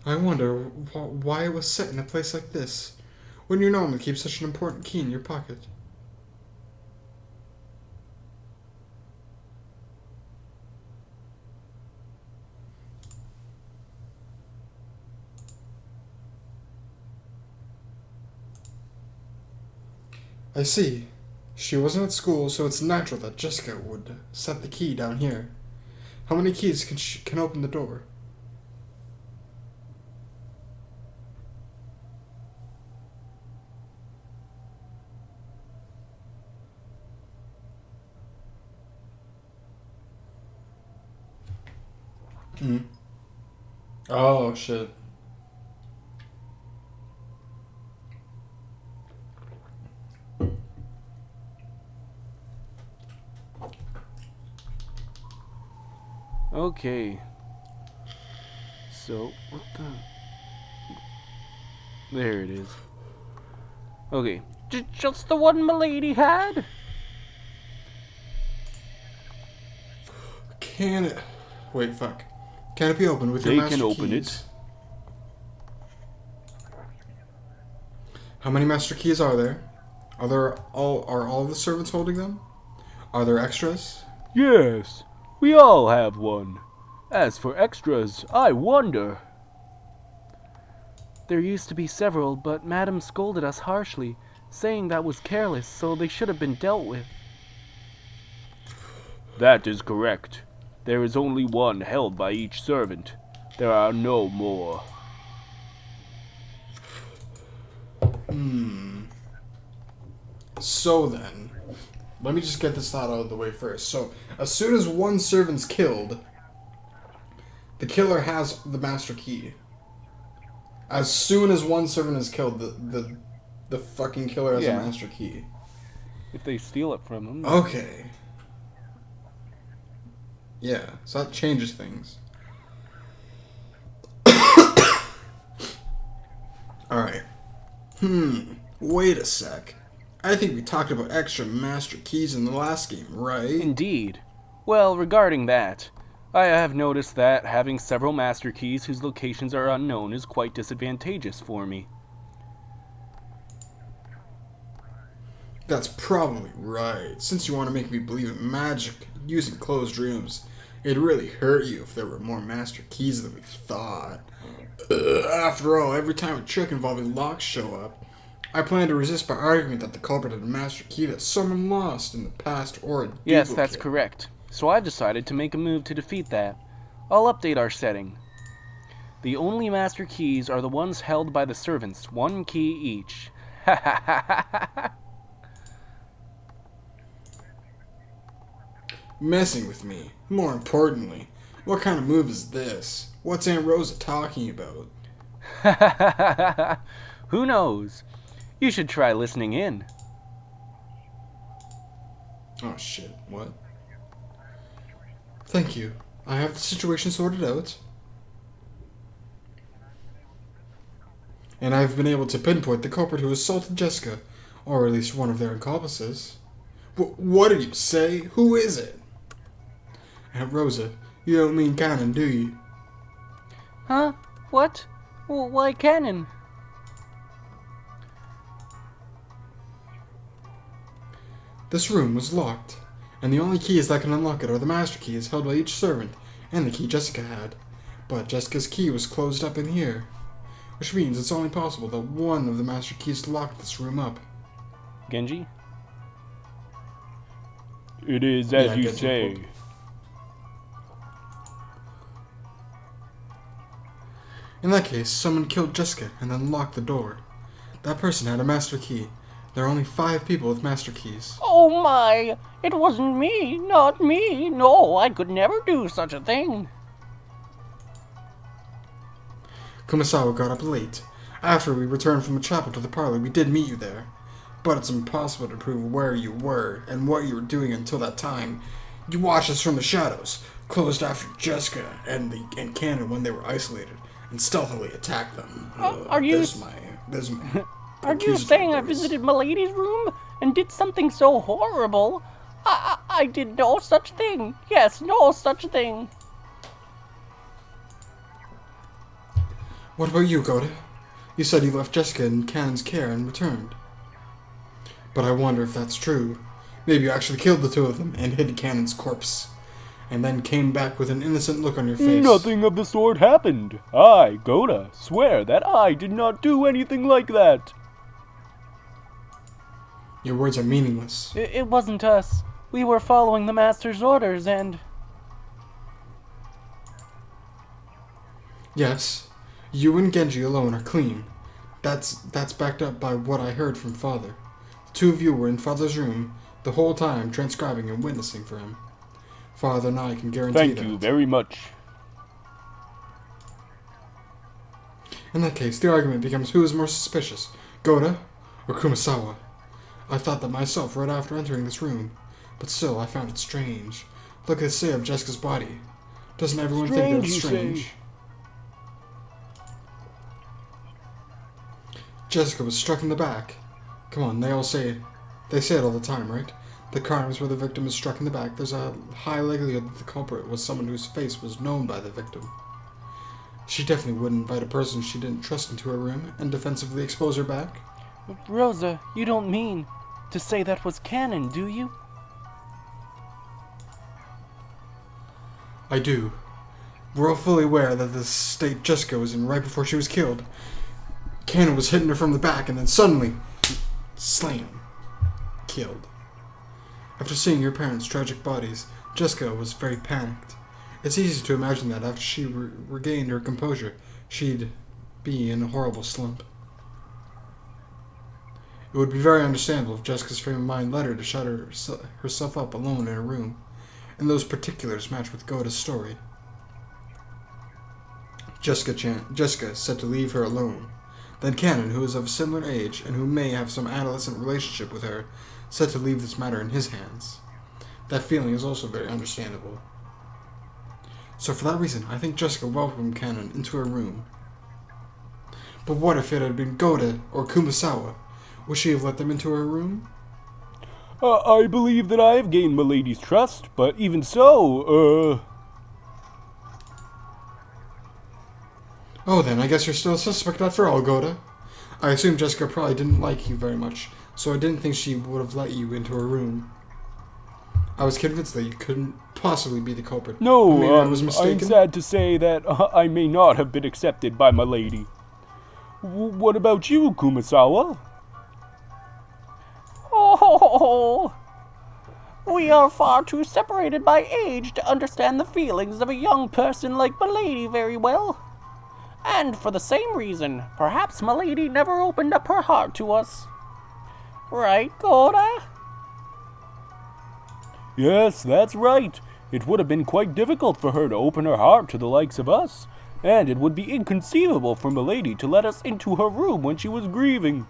I wonder why it was set in a place like this, when you normally keep such an important key in your pocket. I see. She wasn't at school, so it's natural that Jessica would set the key down here. How many keys can open the door? Oh, shit. Okay. So, what the... There it is. Okay. Just the one Milady had? Can it... Wait, fuck. Can it be opened with your They master can open keys? it. How many master keys are there? Are all the servants holding them? Are there extras? Yes, we all have one. As for extras, I wonder. There used to be several, but Madam scolded us harshly, saying that was careless, so they should have been dealt with. That is correct. There is only one held by each servant. There are no more. So then, let me just get this thought out of the way first. So, as soon as one servant's killed, the killer has the master key. As soon as one servant is killed, the fucking killer has a Yeah. master key. If they steal it from them. Okay. Yeah, so that changes things. Alright. Wait a sec. I think we talked about extra master keys in the last game, right? Indeed. Well, regarding that, I have noticed that having several master keys whose locations are unknown is quite disadvantageous for me. That's probably right. Since you want to make me believe in magic using closed rooms, it'd really hurt you if there were more master keys than we thought. After all, every time a trick involving locks show up, I plan to resist by arguing that the culprit had a master key that someone lost in the past or a duplicate. Yes, that's correct. So I've decided to make a move to defeat that. I'll update our setting. The only master keys are the ones held by the servants, one key each. Ha ha ha ha ha! Messing with me. More importantly, what kind of move is this? What's Aunt Rosa talking about? Who knows? You should try listening in. Oh shit, what? Thank you. I have the situation sorted out. And I've been able to pinpoint the culprit who assaulted Jessica, or at least one of their accomplices. What did you say? Who is it? Aunt Rosa, You don't mean Kanon, do you? Huh? What? Why Kanon? This room was locked, and the only keys that can unlock it are the master keys held by each servant, and the key Jessica had. But Jessica's key was closed up in here, which means it's only possible that one of the master keys locked this room up. Genji? It is as Yeah, you Genji, say. quote. In that case, someone killed Jessica and then locked the door. That person had a master key. There are only 5 people with master keys. Oh my! It wasn't me! Not me! No, I could never do such a thing! Kumasawa got up late. After we returned from the chapel to the parlor, we did meet you there. But it's impossible to prove where you were and what you were doing until that time. You watched us from the shadows, closed after Jessica and Kanon when they were isolated, and stealthily attacked them. Are you There's my Are you accusatory saying I voice. visited Milady's room and did something so horrible? I did no such thing. Yes, no such thing. What about you, Goda? You said you left Jessica in Kanon's care and returned. But I wonder if that's true. Maybe you actually killed the 2 of them and hid Kanon's corpse, and then came back with an innocent look on your face. Nothing of the sort happened. I, Goda, swear that I did not do anything like that. Your words are meaningless. It wasn't us. We were following the Master's orders and... Yes, you and Genji alone are clean. That's backed up by what I heard from Father. The 2 of you were in Father's room the whole time, transcribing and witnessing for him. Father and I can guarantee Thank that. you very much. In that case, the argument becomes who is more suspicious, Goda or Kumasawa. I thought that myself right after entering this room, but still I found it strange. Look at the state of Jessica's body. Doesn't everyone think Strange, that's you strange? say? Jessica was struck in the back. Come on, they say it all the time, right? The crimes where the victim is struck in the back, there's a high likelihood that the culprit was someone whose face was known by the victim. She definitely wouldn't invite a person she didn't trust into her room and defensively expose her back. Rosa, you don't mean to say that was Kanon, do you? I do. We're all fully aware that the state Jessica was in right before she was killed. Kanon was hitting her from the back and then suddenly, slam, killed. After seeing your parents' tragic bodies, Jessica was very panicked. It's easy to imagine that after she regained her composure, she'd be in a horrible slump. It would be very understandable if Jessica's frame of mind led her to shut herself up alone in her room, and those particulars match with Goda's story. Jessica said to leave her alone. Then Kanon, who is of a similar age and who may have some adolescent relationship with her, said to leave this matter in his hands. That feeling is also very understandable. So for that reason, I think Jessica welcomed Kanon into her room. But what if it had been Goda or Kumasawa? Would she have let them into her room? I believe that I have gained Milady's trust, but even so, Oh, then I guess you're still a suspect after all, Goda. I assume Jessica probably didn't like you very much, so I didn't think she would have let you into her room. I was convinced that you couldn't possibly be the culprit. no, But maybe I was I'm mistaken. sad to say that I may not have been accepted by Milady. What about you, Kumasawa? Oh, we are far too separated by age to understand the feelings of a young person like Milady very well. And for the same reason, perhaps Milady never opened up her heart to us. Right, Goda? Yes, that's right. It would have been quite difficult for her to open her heart to the likes of us, and it would be inconceivable for Milady to let us into her room when she was grieving.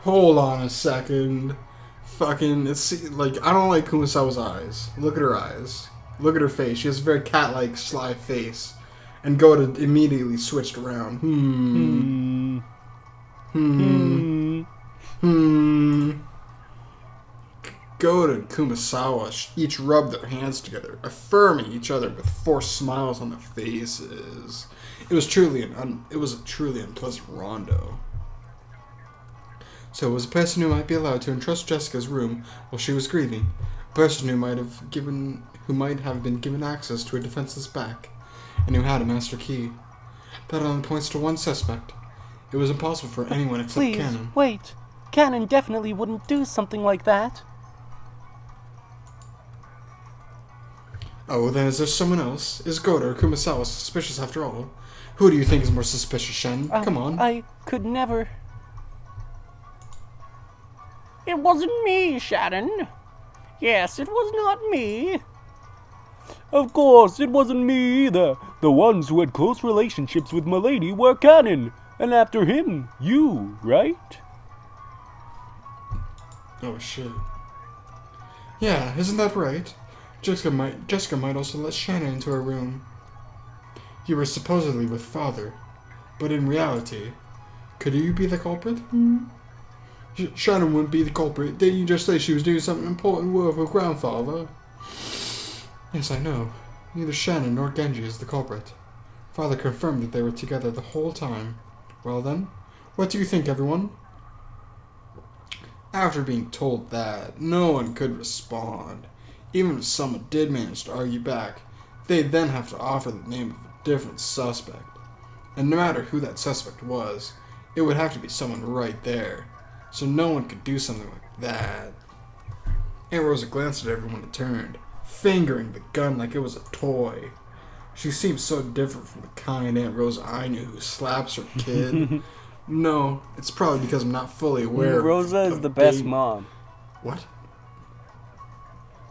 Hold on a second. Fucking, it's like, I don't like Kumasawa's eyes. Look at her eyes. Look at her face. She has a very cat-like, sly face. And Goda immediately switched around. Goda and Kumasawa each rubbed their hands together, affirming each other with forced smiles on their faces. It was a truly unpleasant rondo. So it was a person who might be allowed to entrust Jessica's room while she was grieving, a person who might have been given access to a defenseless back, and who had a master key. That only points to one suspect. It was impossible for anyone except Please, Kanon. wait. Kanon definitely wouldn't do something like that. Oh, then is there someone else? Is Goda or Kumasawa suspicious after all? Who do you think is more suspicious, Shen? Come on. I could never. It wasn't me, Shannon. Yes, it was not me. Of course, it wasn't me either. The ones who had close relationships with Milady were Kanon, and after him, you, right? Oh, shit. Yeah, isn't that right? Jessica might also let Shannon into her room. You were supposedly with Father, but in reality, could you be the culprit? Shannon wouldn't be the culprit. Didn't you just say she was doing something important with her grandfather? Yes, I know. Neither Shannon nor Genji is the culprit. Father confirmed that they were together the whole time. Well then, what do you think, everyone? After being told that, no one could respond. Even if someone did manage to argue back, they'd then have to offer the name of a different suspect. And no matter who that suspect was, it would have to be someone right there. So no one could do something like that. Aunt Rosa glanced at everyone and turned, fingering the gun like it was a toy. She seemed so different from the kind Aunt Rosa I knew who slaps her kid. No, it's probably because I'm not fully aware. Rosa is the best mom. What?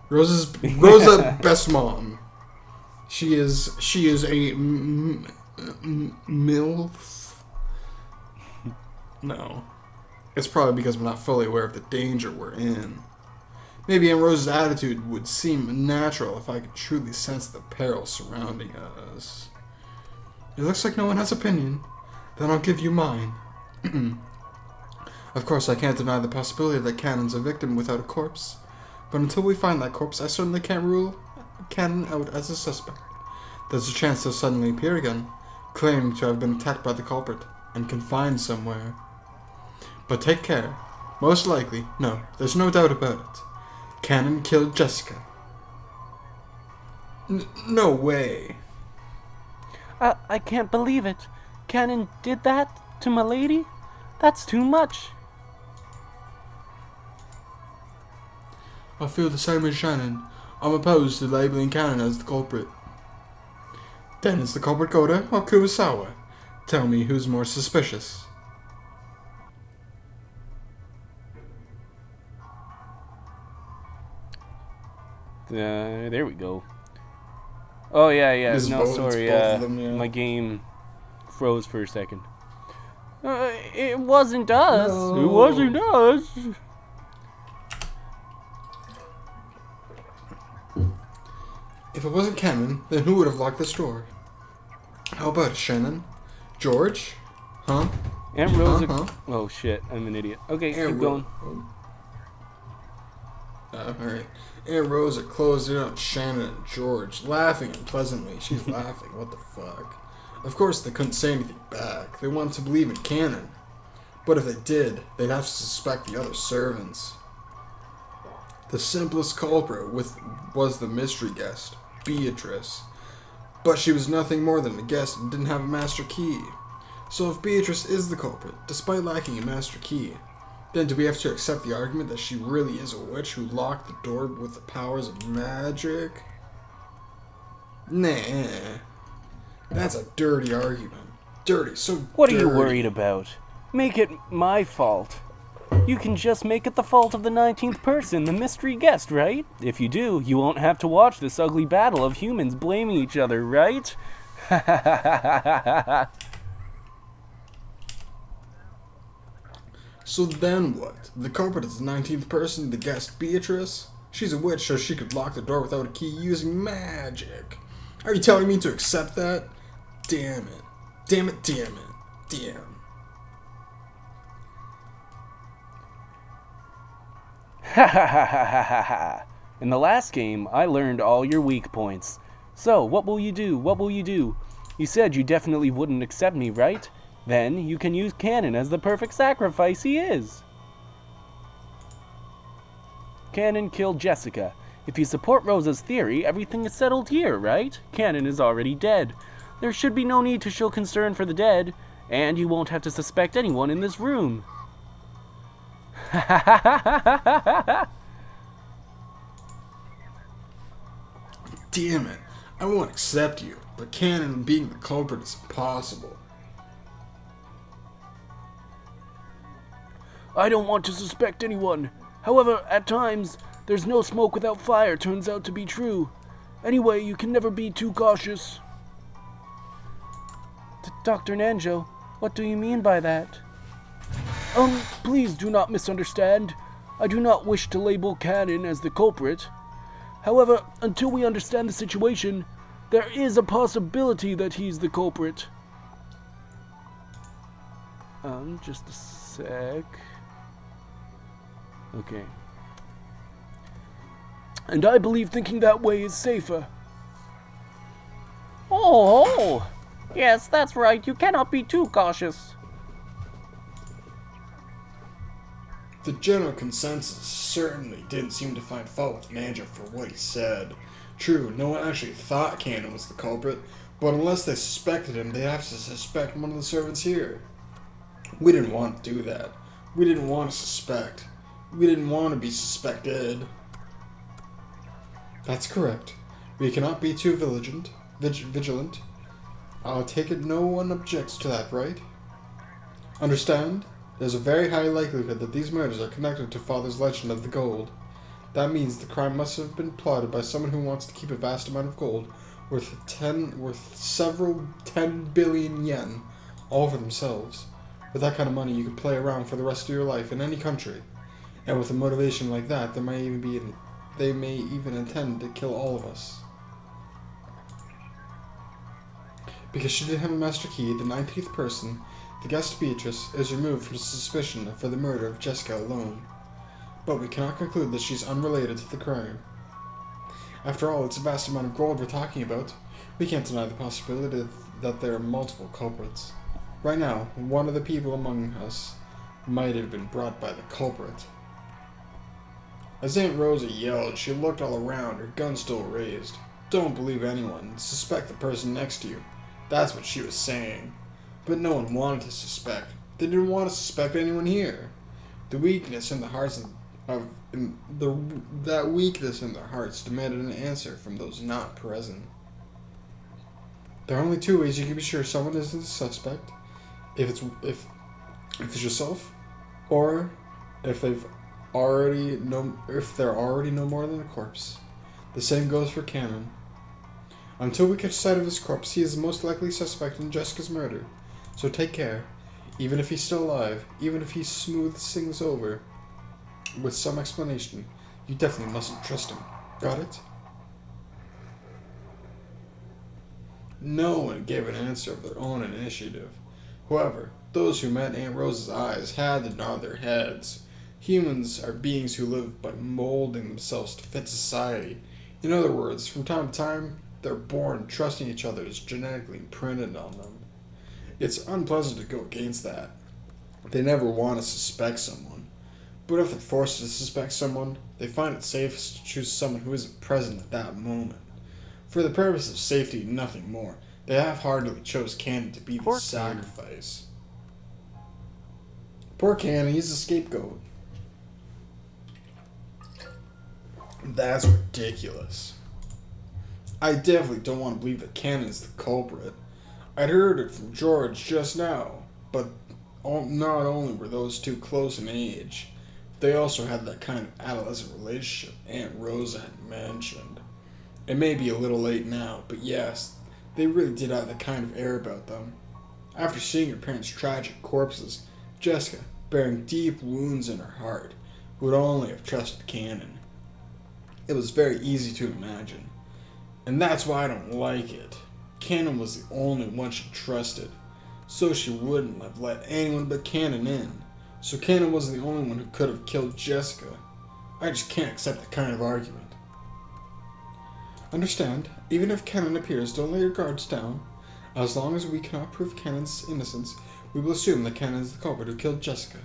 Rosa best mom. She is a MILF. No, it's probably because I'm not fully aware of the danger we're in. Maybe Aunt Rose's attitude would seem natural if I could truly sense the peril surrounding us. It looks like no one has opinion. Then I'll give you mine. Of course, I can't deny the possibility that Kanon's a victim without a corpse. But until we find that corpse, I certainly can't rule Kanon out as a suspect. There's a chance he'll suddenly appear again, claiming to have been attacked by the culprit and confined somewhere. But take care. Most likely, no, there's no doubt about it. Kanon killed Jessica. No way. I can't believe it. Kanon did that to Milady? That's too much. I feel the same as Shannon. I'm opposed to labeling Kanon as the culprit. Then is the culprit Goda or Kurosawa? Tell me who's more suspicious. There we go. Oh, yeah. It's No, both- sorry. it's both of them, yeah. My game froze for a second. It wasn't us. No. It wasn't us. If it wasn't Kanon, then who would have locked this door? How about it, Shannon? George? Huh? Aunt Rosa. Uh-huh. Oh, shit. I'm an idiot. Okay, Aunt keep going. Alright. Aunt Rosa closed in on Shannon and George, laughing unpleasantly. She's laughing. What the fuck? Of course, they couldn't say anything back. They wanted to believe in Kanon. But if they did, they'd have to suspect the other servants. The simplest culprit was the mystery guest, Beatrice. But she was nothing more than a guest and didn't have a master key. So if Beatrice is the culprit, despite lacking a master key, then do we have to accept the argument that she really is a witch who locked the door with the powers of magic? Nah. That's a dirty argument. Dirty, so What are dirty. you worried about? Make it my fault. You can just make it the fault of the 19th person, the mystery guest, right? If you do, you won't have to watch this ugly battle of humans blaming each other, right? So then what? The culprit is the 19th person, the guest Beatrice? She's a witch, so she could lock the door without a key using magic. Are you telling me to accept that? Damn it. Damn it, damn it. Damn. Ha ha ha ha ha ha ha. In the last game, I learned all your weak points. So, what will you do? What will you do? You said you definitely wouldn't accept me, right? Then you can use Kanon as the perfect sacrifice he is. Kanon killed Jessica. If you support Rosa's theory, everything is settled here, right? Kanon is already dead. There should be no need to show concern for the dead, and you won't have to suspect anyone in this room. Damn it. I won't accept you, but Kanon being the culprit is impossible. I don't want to suspect anyone. However, at times, there's no smoke without fire turns out to be true. Anyway, you can never be too cautious. Dr. Nanjo, what do you mean by that? Please do not misunderstand. I do not wish to label Kanon as the culprit. However, until we understand the situation, there is a possibility that he's the culprit. Just a sec. Okay. And I believe thinking that way is safer. Oh, yes, that's right. You cannot be too cautious. The general consensus certainly didn't seem to find fault with Nanjo for what he said. True, no one actually thought Kanon was the culprit, but unless they suspected him, they'd have to suspect one of the servants here. We didn't want to do that. We didn't want to suspect. We didn't want to be suspected. That's correct. We cannot be too vigilant. I'll take it no one objects to that, right? Understand? There's a very high likelihood that these murders are connected to Father's legend of the gold. That means the crime must have been plotted by someone who wants to keep a vast amount of gold, worth several 10 billion yen, all for themselves. With that kind of money, you could play around for the rest of your life in any country. And with a motivation like that, they may even intend to kill all of us. Because she didn't have a master key, the 19th person, the guest Beatrice, is removed from suspicion for the murder of Jessica alone. But we cannot conclude that she's unrelated to the crime. After all, it's a vast amount of gold we're talking about. We can't deny the possibility that there are multiple culprits. Right now, one of the people among us might have been brought by the culprit. As Aunt Rosa yelled, she looked all around, her gun still raised. Don't believe anyone. Suspect the person next to you. That's what she was saying. But no one wanted to suspect. They didn't want to suspect anyone here. The weakness in the hearts that weakness in their hearts demanded an answer from those not present. There are only two ways you can be sure someone isn't a suspect: if it's yourself, or if they're already no more than a corpse. The same goes for Kanon. Until we catch sight of his corpse, he is the most likely suspect in Jessica's murder. So take care. Even if he's still alive, even if he smooths things over with some explanation, you definitely mustn't trust him. Got it? No one gave an answer of their own initiative. However, those who met Aunt Rose's eyes had to nod their heads. Humans are beings who live by molding themselves to fit society. In other words, from time to time, they're born trusting each other is genetically imprinted on them. It's unpleasant to go against that. They never want to suspect someone. But if they're forced to suspect someone, they find it safest to choose someone who isn't present at that moment. For the purpose of safety and nothing more, they half-heartedly chose Kanon to be the sacrifice. Poor Kanon, he's a scapegoat. That's ridiculous. I definitely don't want to believe that Kanon is the culprit. I'd heard it from George just now, but not only were those two close in age, they also had that kind of adolescent relationship Aunt Rosa had mentioned. It may be a little late now, but yes, they really did have that kind of air about them. After seeing her parents' tragic corpses, Jessica, bearing deep wounds in her heart, would only have trusted Kanon. It was very easy to imagine. And that's why I don't like it. Kanon was the only one she trusted, so she wouldn't have let anyone but Kanon in. So Kanon was the only one who could have killed Jessica. I just can't accept that kind of argument. Understand, even if Kanon appears, don't lay your guards down. As long as we cannot prove Kanon's innocence, we will assume that Kanon is the culprit who killed Jessica.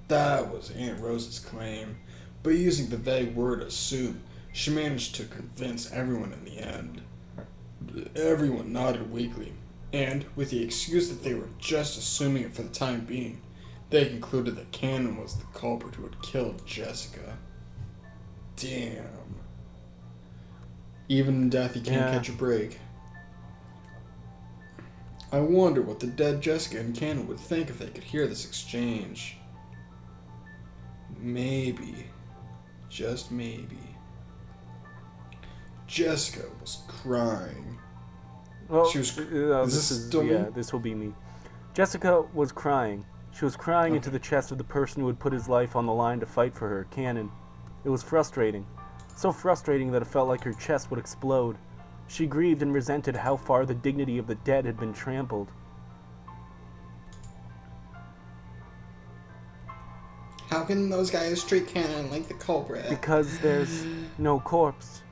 That was Aunt Rose's claim, but using the vague word assume, she managed to convince everyone in the end. Everyone nodded weakly, and, with the excuse that they were just assuming it for the time being, they concluded that Kanon was the culprit who had killed Jessica. Damn. Even in death, he can't catch a break. I wonder what the dead Jessica and Kanon would think if they could hear this exchange. Maybe, just maybe, Jessica was crying. Well, She was. this will be me. Jessica was crying. She was crying into the chest of the person who had put his life on the line to fight for her, Kanon. It was frustrating. So frustrating that it felt like her chest would explode. She grieved and resented how far the dignity of the dead had been trampled. How can those guys treat Kanon like the culprit? Because there's no corpse.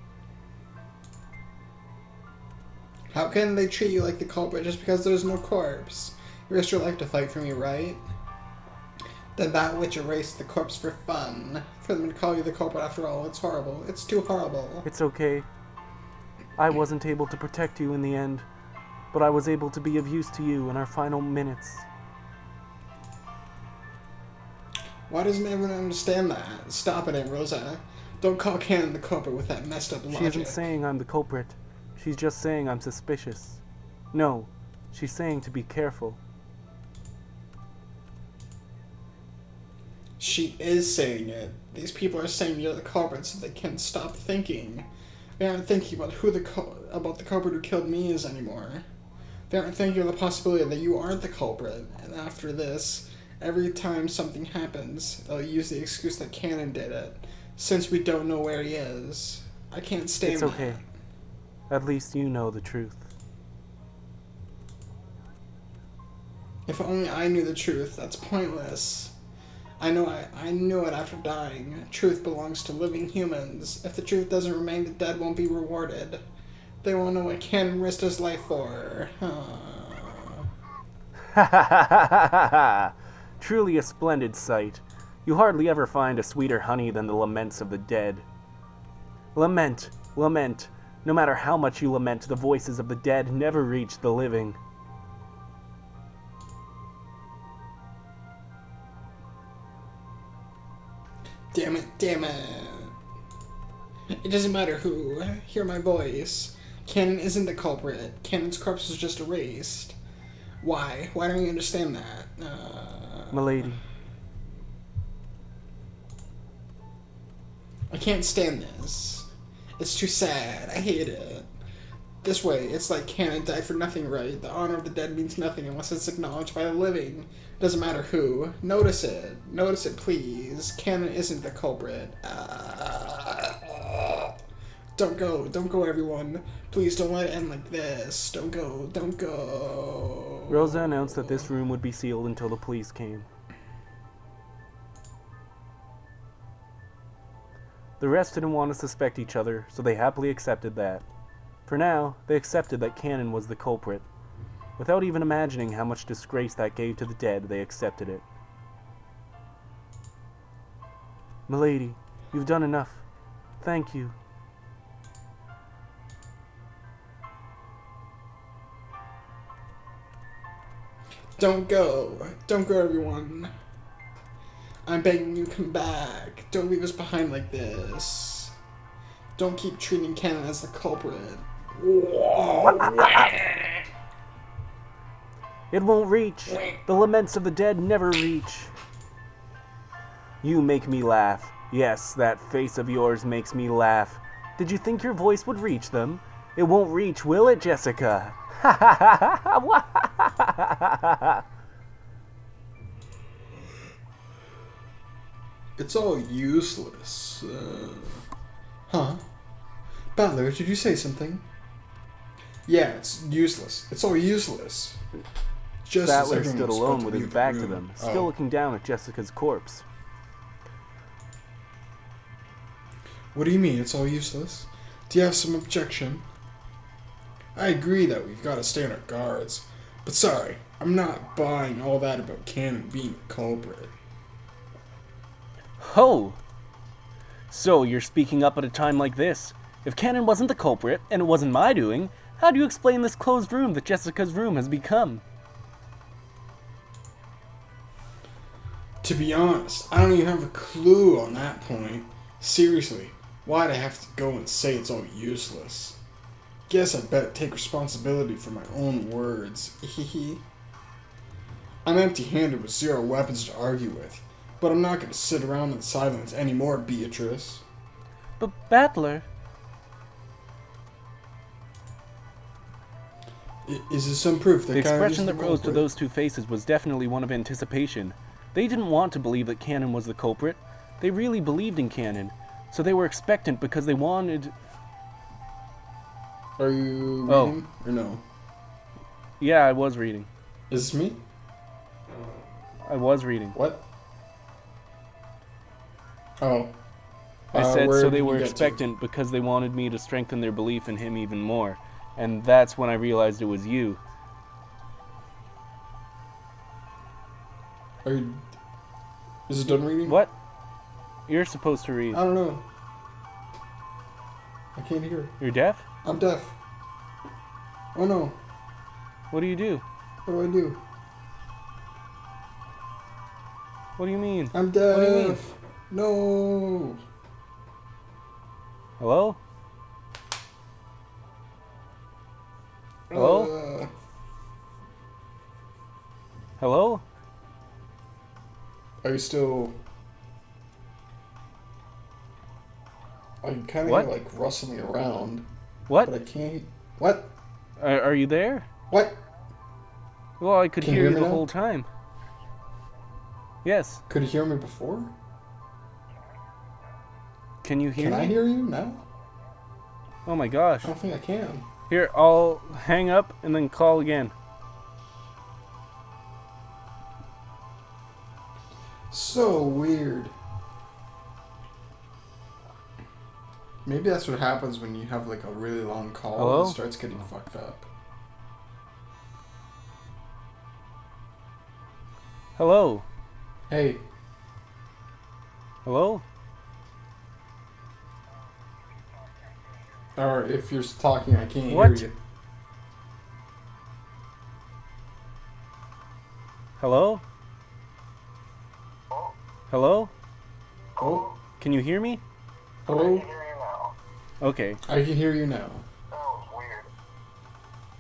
How can they treat you like the culprit just because there's no corpse? You risked your life to fight for me, right? Then that witch erased the corpse for fun. For them to call you the culprit after all, it's horrible. It's too horrible. It's okay. I wasn't able to protect you in the end, but I was able to be of use to you in our final minutes. Why doesn't everyone understand that? Stop it, Aunt Rosa. Don't call Kanon the culprit with that messed up logic. She isn't saying I'm the culprit. She's just saying I'm suspicious. No, she's saying to be careful. She is saying it. These people are saying you're the culprit so they can't stop thinking. They aren't thinking about about the culprit who killed me is anymore. They aren't thinking of the possibility that you aren't the culprit. And after this, every time something happens, they'll use the excuse that Kanon did it, since we don't know where he is. I can't stand It's okay. At least you know the truth. If only I knew the truth. That's pointless. I knew it after dying. Truth belongs to living humans. If the truth doesn't remain, the dead won't be rewarded. They won't know what Kanon risked his life for. Truly a splendid sight. You hardly ever find a sweeter honey than the laments of the dead. Lament, lament. No matter how much you lament, the voices of the dead never reach the living. Damn it, damn it. It doesn't matter who. Hear my voice. Kanon isn't the culprit. Kanon's corpse was just erased. Why? Why don't you understand that? Milady. I can't stand this. It's too sad. I hate it. This way, it's like Kanon died for nothing, right? The honor of the dead means nothing unless it's acknowledged by the living. Doesn't matter who. Notice it. Notice it, please. Kanon isn't the culprit. Don't go. Don't go, everyone. Please don't let it end like this. Don't go. Don't go. Rosa announced that this room would be sealed until the police came. The rest didn't want to suspect each other, so they happily accepted that. For now, they accepted that Kanon was the culprit. Without even imagining how much disgrace that gave to the dead, they accepted it. Milady, you've done enough. Thank you. Don't go. Don't go, everyone. I'm begging you, come back. Don't leave us behind like this. Don't keep treating Kanon as the culprit. It won't reach. The laments of the dead never reach. You make me laugh. Yes, that face of yours makes me laugh. Did you think your voice would reach them? It won't reach, will it, Jessica? It's all useless. Huh? Butler, did you say something? Yeah, it's useless. It's all useless. Just Battler stood alone with his back to them, still looking down at Jessica's corpse. What do you mean, it's all useless? Do you have some objection? I agree that we've got to stay on our guards, but sorry, I'm not buying all that about Kanon being the culprit. Oh! So you're speaking up at a time like this. If Kanon wasn't the culprit, and it wasn't my doing, how do you explain this closed room that Jessica's room has become? To be honest, I don't even have a clue on that point. Seriously, why'd I have to go and say it's all useless? Guess I'd better take responsibility for my own words. I'm empty-handed with 0 weapons to argue with, but I'm not going to sit around in silence anymore, Beatrice. But Battler... Is this some proof that The Kanon expression is that the rose to culprit? those two faces was definitely one of anticipation. They didn't want to believe that Kanon was the culprit. They really believed in Kanon, so they were expectant because they wanted... Are you reading Oh. or no? Yeah, I was reading. Is this me? I was reading. What? Oh. I said where so did they you were get to? expectant because they wanted me to strengthen their belief in him even more. And that's when I realized it was you. Are you... Is it done reading? What? You're supposed to read. I don't know. I can't hear. You're deaf? I'm deaf. Oh no. What do you do? What do I do? What do you mean? I'm deaf. What do you mean? No. Hello? Hello? Hello? Are you still... I'm kind of What? like rustling around, What? but I can't... What? Are you there? What? Well, I could Can you hear hear you me the now? whole time. Yes. Could you hear me before? Can you hear Can me? I hear you now? Oh my gosh. I don't think I can. Here, I'll hang up and then call again. So weird. Maybe that's what happens when you have like a really long call Hello? and it starts getting fucked up. Hello? Hey, Hello? or if you're talking, I can't What? hear you. Hello? Hello? Oh, Can you hear me? hello? Okay. I can hear you now.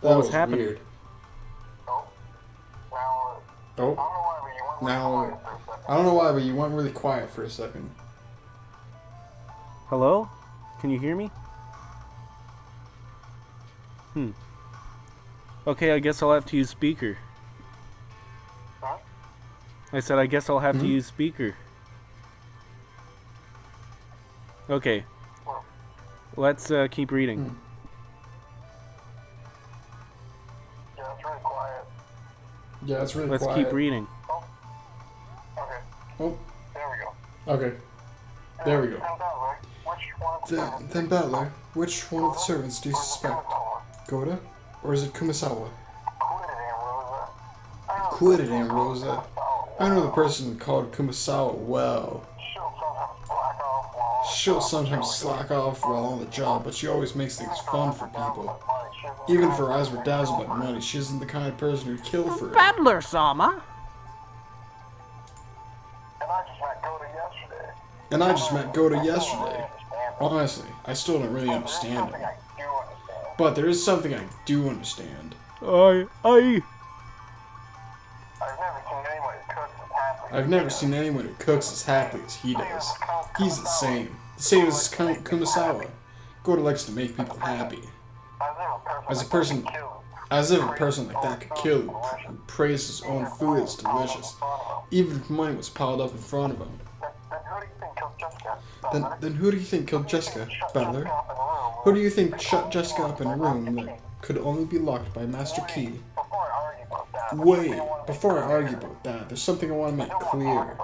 That What was was happening? weird. Oh, now, I don't know why, but you went really quiet for a second. Hello? Can you hear me? Okay, I guess I'll have to use speaker. I said I guess I'll have to use speaker. Okay. Let's keep reading. Yeah, it's really Let's quiet. keep reading. Oh, okay. There we go. Then Butler, which one of the servants do you suspect? Goda? Or is it Kumasawa? Quit it, Aunt Rosa. I know the person called Kumasawa well. She'll sometimes slack off while on the job, but she always makes things fun for people. Even if her eyes were dazzled by money, she isn't the kind of person who'd kill for it. Battler, Sama. And I just met Goda yesterday. Honestly, I still don't really understand him. But there is something I do understand. I've never seen anyone who cooks as happily as he does. He's the same. The same as Kumasawa. Goda likes to make people happy. As if a person like that could kill who praised his own food as delicious, even if money was piled up in front of him. Then who do you think killed Jessica, Butler? Who do you think shut Jessica up in a room that could only be locked by a master key? Wait, before I argue about that, there's something I want to make clear.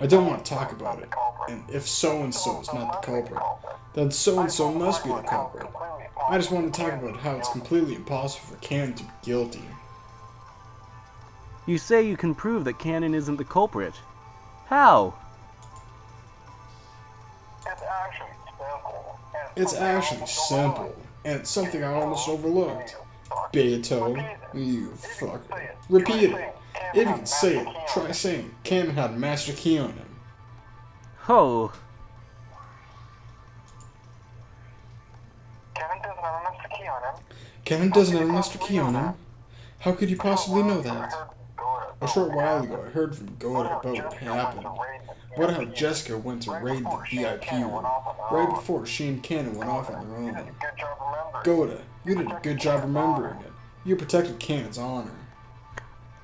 I don't want to talk about it, and if so-and-so is not the culprit, then so-and-so must be the culprit. I just want to talk about how it's completely impossible for Kanon to be guilty. You say you can prove that Kanon isn't the culprit. How? It's actually simple, and it's something I almost overlooked. Beato, you fucker. Repeat it. If you can say it, try saying Kanon had a master key on him. Oh. Kanon doesn't have a master key on him. How could you possibly know that? A short while ago, I heard from Goda about what happened. About how Jessica went to raid the VIP room right before she and Kanon went off on their own. Goda, you did a good job remembering it. You protected Kanon's honor.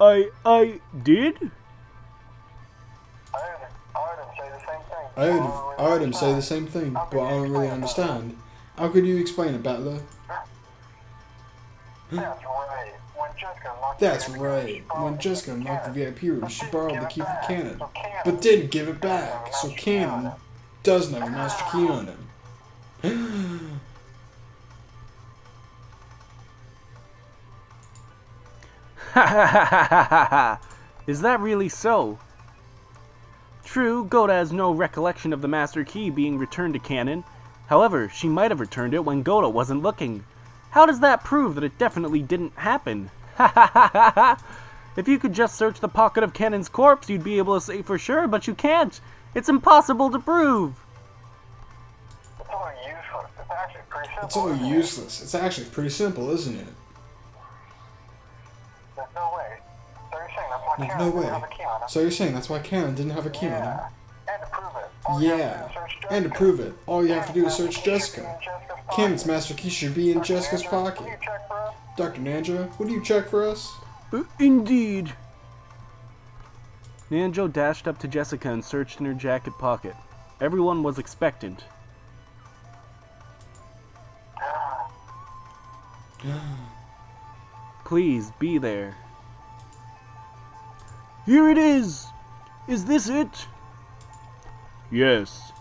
I did? I heard him say the same thing, but I don't really understand. How could you explain it, Battler? That's right. When Jessica unlocked the VIP room, she borrowed the key from Kanon, but didn't give it back, so Kanon doesn't have a master key on him. Is that really so? True, Goda has no recollection of the master key being returned to Kanon. However, she might have returned it when Goda wasn't looking. How does that prove that it definitely didn't happen? If you could just search the pocket of Kanon's corpse, you'd be able to say for sure, but you can't. It's impossible to prove. It's all useless. It's actually pretty simple, isn't it? There's no way. So you're saying that's why Kanon didn't have a key on him? Yeah. And to prove it, all you have to do is search Jessica. Kanon's master key should be in Jessica's pocket. Dr. Nanjo, would you check for us? Indeed. Nanjo dashed up to Jessica and searched in her jacket pocket. Everyone was expectant. Please, be there. Here it is! Is this it? Yes,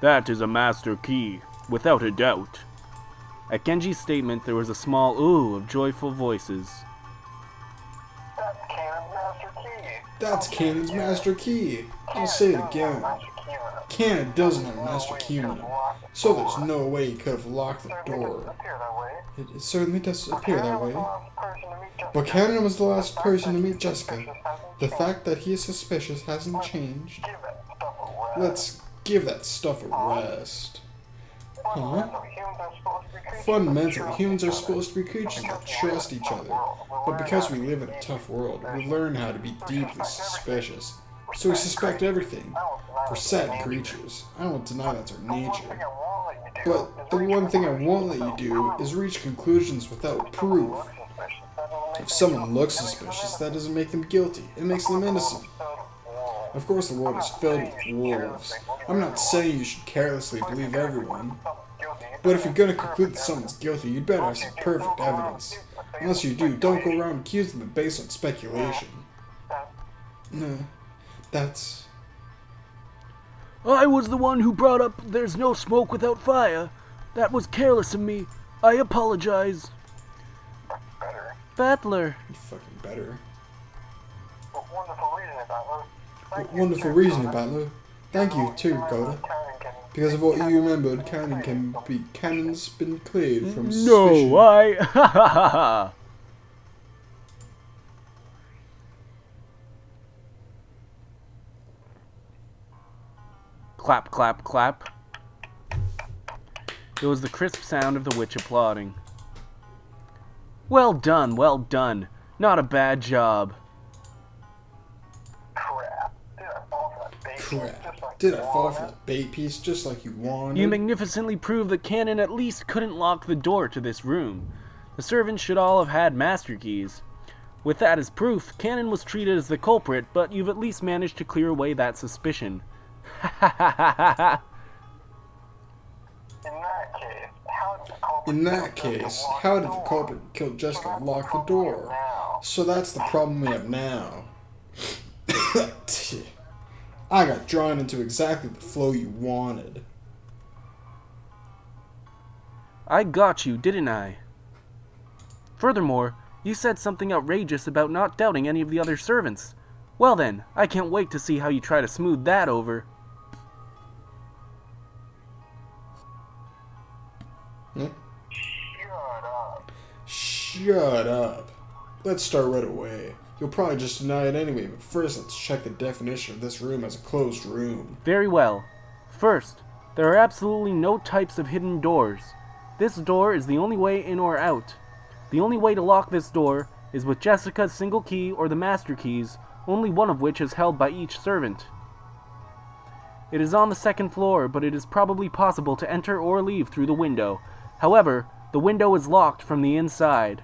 that is a master key, without a doubt. At Genji's statement, there was a small ooh of joyful voices. That's Kanon's master key. I'll say it again. Kanon doesn't have a master key on him, so there's no way he could have locked the door. It certainly does appear that way. But Kanon was the last person to meet Jessica. The fact that he is suspicious hasn't changed. Let's give that stuff a rest. Huh? Fundamentally, humans are supposed to be creatures that trust each other. But because we live in a tough world, we learn how to be deeply suspicious. So we suspect everything. We're sad creatures. I don't deny that's our nature. But the one thing I won't let you do is reach conclusions without proof. If someone looks suspicious, that doesn't make them guilty. It makes them innocent. Of course, the world is filled with wolves. I'm not saying you should carelessly believe everyone. But if you're going to conclude that someone's guilty, you'd better have some perfect evidence. Unless you do, don't go around accusing them based on speculation. No, that's... I was the one who brought up there's no smoke without fire. That was careless of me. I apologize. Battler. You fucking better. What wonderful reasoning, Battler. Thank you, too, Goda. Because of what you remembered, Kanon's been cleared from suspicion. No, I... Ha ha ha ha! Clap, clap, clap. It was the crisp sound of the witch applauding. Well done, well done. Not a bad job. Crap. Did I fall for the bait piece just like you wanted? You magnificently proved that Kanon at least couldn't lock the door to this room. The servants should all have had master keys. With that as proof, Kanon was treated as the culprit, but you've at least managed to clear away that suspicion. In that case, how did the culprit kill Jessica and lock the door? So that's the problem we have now. I got drawn into exactly the flow you wanted. I got you, didn't I? Furthermore, you said something outrageous about not doubting any of the other servants. Well then, I can't wait to see how you try to smooth that over. Shut up. Let's start right away. You'll probably just deny it anyway, but first let's check the definition of this room as a closed room. Very well. First, there are absolutely no types of hidden doors. This door is the only way in or out. The only way to lock this door is with Jessica's single key or the master keys, only one of which is held by each servant. It is on the second floor, but it is probably possible to enter or leave through the window. However, the window is locked from the inside.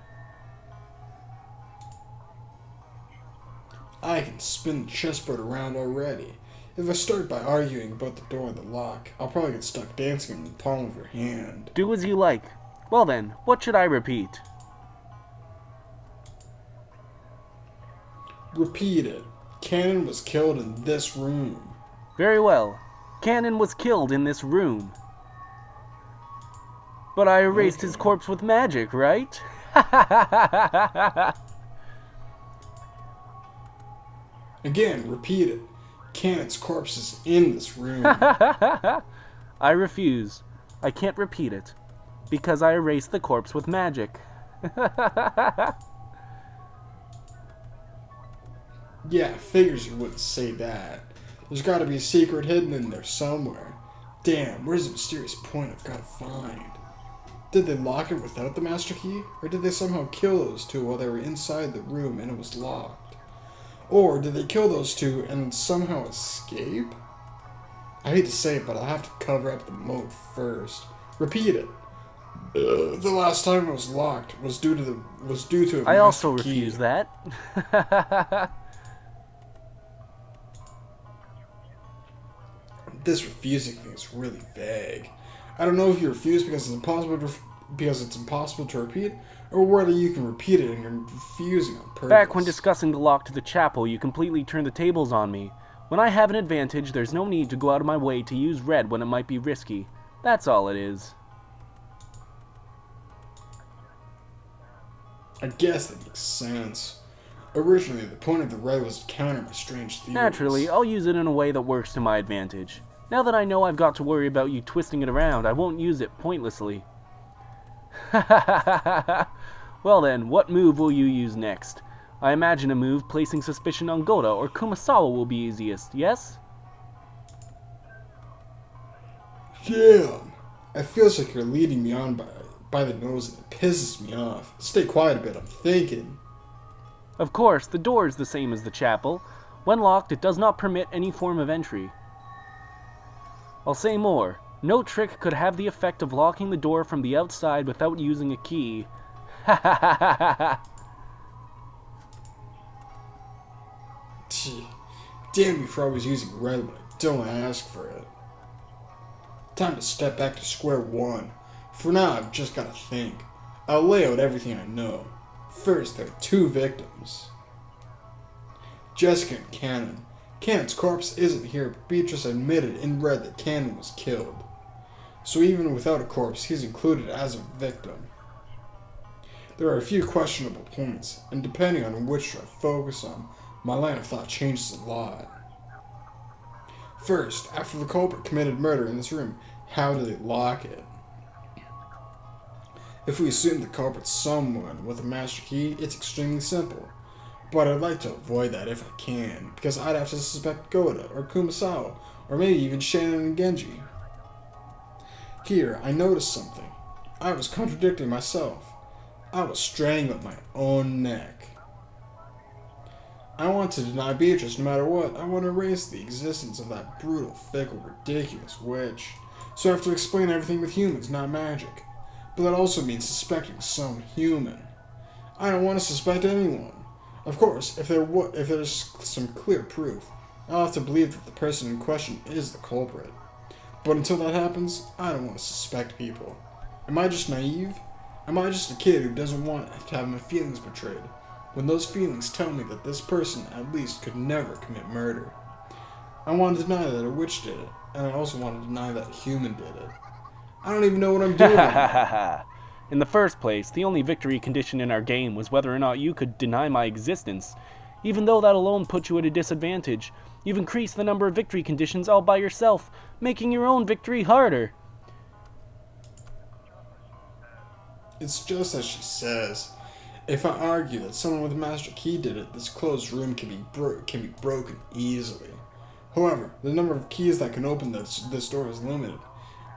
I can spin the chessboard around already. If I start by arguing about the door and the lock, I'll probably get stuck dancing in the palm of your hand. Do as you like. Well then, what should I repeat? Repeat it. Kanon was killed in this room. Very well. Kanon was killed in this room. But I erased his corpse with magic, right? Again, repeat it. Kanon's corpse is in this room. I refuse. I can't repeat it. Because I erased the corpse with magic. Yeah, figures you wouldn't say that. There's gotta be a secret hidden in there somewhere. Damn, where's the mysterious point I've gotta find? Did they lock it without the master key? Or did they somehow kill those two while they were inside the room and it was locked? Or did they kill those two and somehow escape? I hate to say it, but I'll have to cover up the moat first. Repeat it. The last time it was locked was due to a I master also key. refuse that. This refusing thing is really vague. I don't know if you refuse because it's impossible to repeat, or whether you can repeat it and you're refusing on purpose. Back when discussing the lock to the chapel, you completely turned the tables on me. When I have an advantage, there's no need to go out of my way to use red when it might be risky. That's all it is. I guess that makes sense. Originally, the point of the red was to counter my strange theories. Naturally, I'll use it in a way that works to my advantage. Now that I know I've got to worry about you twisting it around, I won't use it pointlessly. Well then, what move will you use next? I imagine a move placing suspicion on Goda or Kumasawa will be easiest, yes? Damn! It feels like you're leading me on by the nose and it pisses me off. Stay quiet a bit, I'm thinking. Of course, the door is the same as the chapel. When locked, it does not permit any form of entry. I'll say more. No trick could have the effect of locking the door from the outside without using a key. Damn you for always using red when I don't ask for it. Time to step back to square one. For now, I've just gotta think. I'll lay out everything I know. First, there are two victims. Jessica and Kanon. Kanon's corpse isn't here, but Beatrice admitted in red that Kanon was killed. So even without a corpse, he's included as a victim. There are a few questionable points, and depending on which I focus on, my line of thought changes a lot. First, after the culprit committed murder in this room, how do they lock it? If we assume the culprit's someone with a master key, it's extremely simple. But I'd like to avoid that if I can, because I'd have to suspect Goda, or Kumasawa, or maybe even Shannon and Genji. Here, I noticed something. I was contradicting myself. I was strangling my own neck. I want to deny Beatrice no matter what. I want to erase the existence of that brutal, fickle, ridiculous witch. So I have to explain everything with humans, not magic. But that also means suspecting some human. I don't want to suspect anyone. Of course, if there's some clear proof, I'll have to believe that the person in question is the culprit. But until that happens, I don't want to suspect people. Am I just naive? Am I just a kid who doesn't want to have my feelings betrayed, when those feelings tell me that this person at least could never commit murder? I want to deny that a witch did it, and I also want to deny that a human did it. I don't even know what I'm doing. In the first place, the only victory condition in our game was whether or not you could deny my existence. Even though that alone put you at a disadvantage, you've increased the number of victory conditions all by yourself, making your own victory harder. It's just as she says. If I argue that someone with a master key did it, this closed room can be broken easily. However, the number of keys that can open this door is limited,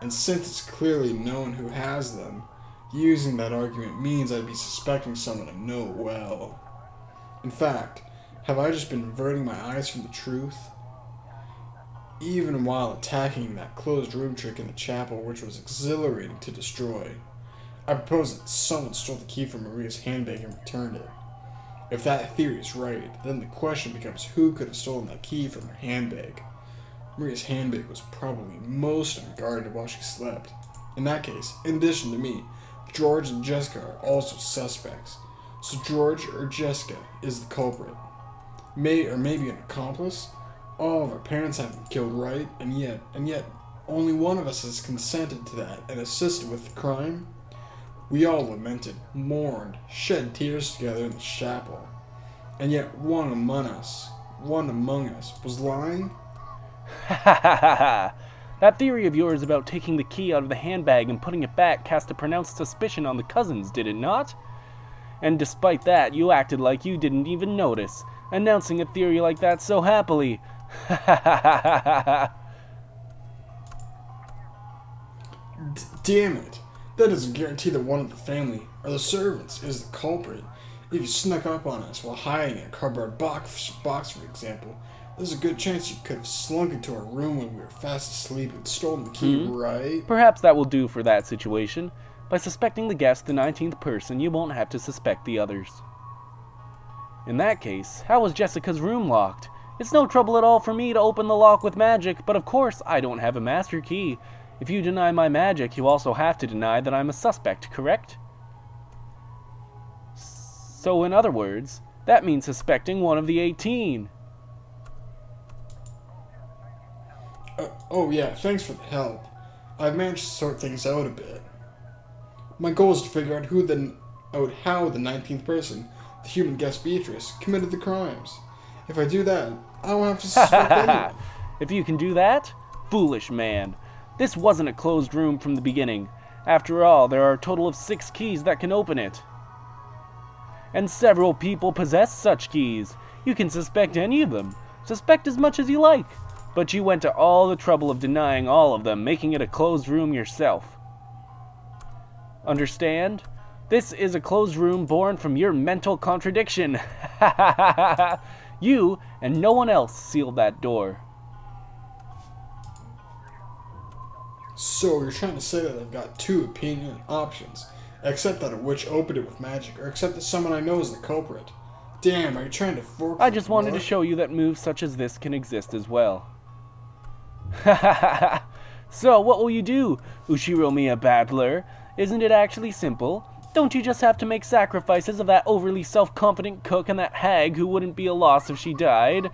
and since it's clearly known who has them, using that argument means I'd be suspecting someone I know well. In fact, have I just been averting my eyes from the truth? Even while attacking that closed room trick in the chapel, which was exhilarating to destroy, I propose that someone stole the key from Maria's handbag and returned it. If that theory is right, then the question becomes who could have stolen that key from her handbag. Maria's handbag was probably most unguarded while she slept. In that case, in addition to me, George and Jessica are also suspects. So George or Jessica is the culprit. Maybe an accomplice. All of our parents have been killed, right? And yet, only one of us has consented to that and assisted with the crime. We all lamented, mourned, shed tears together in the chapel. And yet one among us was lying? That theory of yours about taking the key out of the handbag and putting it back cast a pronounced suspicion on the cousins, did it not? And despite that, you acted like you didn't even notice, announcing a theory like that so happily. Damn it. That doesn't guarantee that one of the family, or the servants, is the culprit. If you snuck up on us while hiding in a cardboard box, for example, there's a good chance you could have slunk into our room when we were fast asleep and stolen the key, right? Perhaps that will do for that situation. By suspecting the guest, the 19th person, you won't have to suspect the others. In that case, how was Jessica's room locked? It's no trouble at all for me to open the lock with magic, but of course I don't have a master key. If you deny my magic, you also have to deny that I'm a suspect, correct? So in other words, that means suspecting one of the 18. Oh yeah, thanks for the help. I've managed to sort things out a bit. My goal is to figure out how the 19th person, the human guest Beatrice, committed the crimes. If I do that, I won't have to suspect anyone. If you can do that, foolish man. This wasn't a closed room from the beginning. After all, there are a total of 6 keys that can open it. And several people possess such keys. You can suspect any of them. Suspect as much as you like. But you went to all the trouble of denying all of them, making it a closed room yourself. Understand? This is a closed room born from your mental contradiction. You and no one else sealed that door. So you're trying to say that I've got 2 opinion options. Accept that a witch opened it with magic, or accept that someone I know is the culprit. Damn, are you trying to fork I just wanted to show you that moves such as this can exist as well. So, what will you do, Ushiromiya Battler? Isn't it actually simple? Don't you just have to make sacrifices of that overly self-confident cook and that hag who wouldn't be a loss if she died?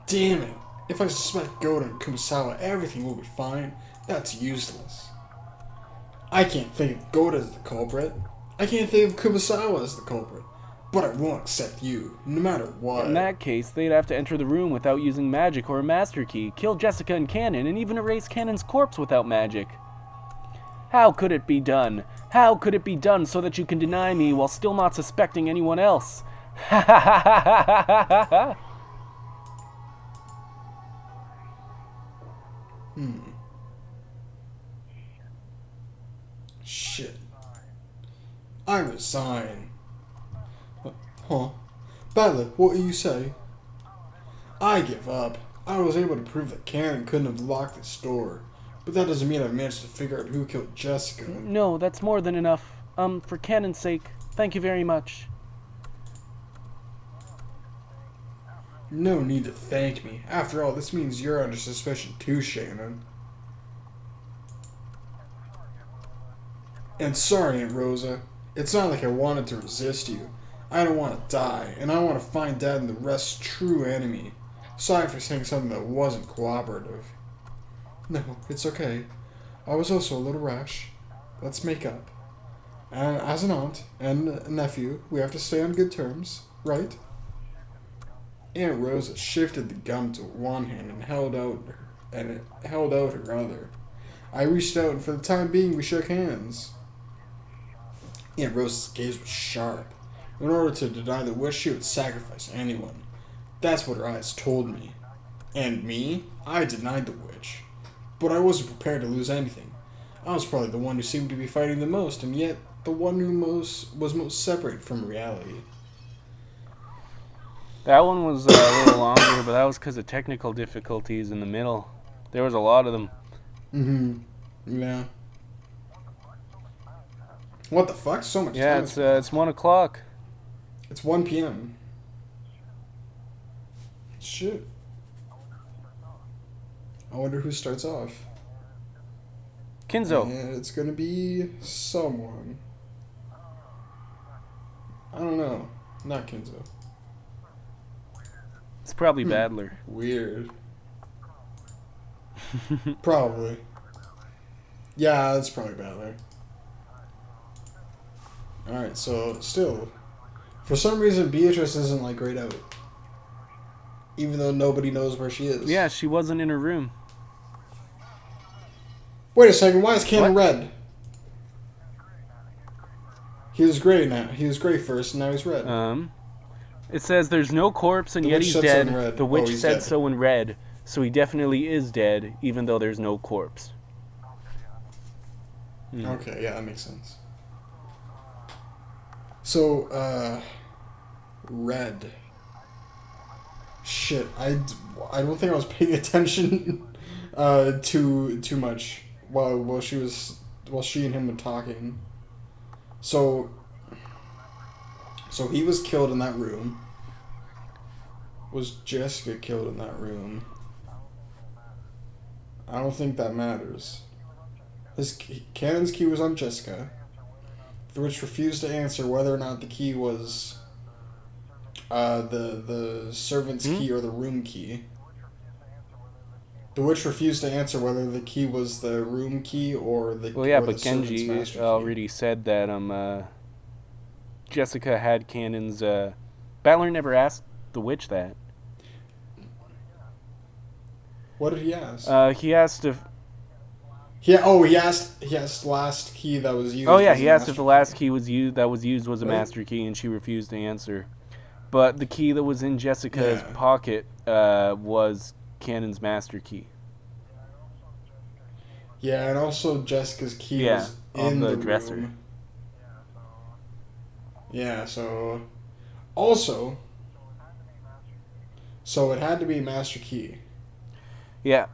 Damn it. If I suspect Goda and Kumasawa, everything will be fine. That's useless. I can't think of Goda as the culprit. I can't think of Kumasawa as the culprit. But I won't accept you, no matter what. In that case, they'd have to enter the room without using magic or a master key, kill Jessica and Kanon, and even erase Kanon's corpse without magic. How could it be done? How could it be done so that you can deny me while still not suspecting anyone else? Shit. I resign. Huh? Battler, what do you say? I give up. I was able to prove that Kanon couldn't have locked this door. But that doesn't mean I've managed to figure out who killed Jessica. No, that's more than enough. For Kanon's sake, thank you very much. No need to thank me. After all, this means you're under suspicion too, Shannon. And sorry, Aunt Rosa. It's not like I wanted to resist you. I don't want to die, and I want to find Dad and the rest true enemy. Sorry for saying something that wasn't cooperative. No, it's okay. I was also a little rash. Let's make up. And as an aunt and a nephew, we have to stay on good terms, right? Aunt Rosa shifted the gum to one hand and held out her other. I reached out, and for the time being, we shook hands. Aunt Rosa's gaze was sharp. In order to deny the wish, she would sacrifice anyone. That's what her eyes told me. And me? I denied the witch. But I wasn't prepared to lose anything. I was probably the one who seemed to be fighting the most, and yet the one who was most separated from reality. That one was a little longer, but that was because of technical difficulties in the middle. There was a lot of them. Yeah. What the fuck? So much Yeah, time. it's 1 o'clock. It's 1 p.m. Shit. I wonder who starts off. Kinzo. And it's gonna be someone. I don't know. Not Kinzo. It's probably Badler. Weird. Probably. Yeah, that's probably Badler. Alright, so still. For some reason, Beatrice isn't like grayed out. Even though nobody knows where she is. Yeah, she wasn't in her room. Wait a second, why is Kanon What? red? He was gray now. He was gray first, and now he's red. It says there's no corpse and The yet witch he's said so dead. in red. The Oh, witch he's said dead. so in red, so he definitely is dead, even though there's no corpse. Okay, yeah, that makes sense. So, red. Shit, I don't think I was paying attention too much while she and him were talking. So he was killed in that room. Was Jessica killed in that room? I don't think that matters. Kanon's key was on Jessica, which refused to answer whether or not the key was the servant's key or the room key. The witch refused to answer whether the key was the room key or the Well, yeah, or but the servant's master Genji key. already said that Jessica had Kanon's. Badler never asked the witch that. What did he ask? He asked if. He asked the last key that was used. Oh yeah, was he the asked if master the last key was used was a Right. master key, and she refused to answer. But the key that was in Jessica's Yeah. pocket was Kanon's master key. Yeah, and also Jessica's key Yeah, was on in the the dresser. room. Yeah, so also, so it had to be master key. Yeah,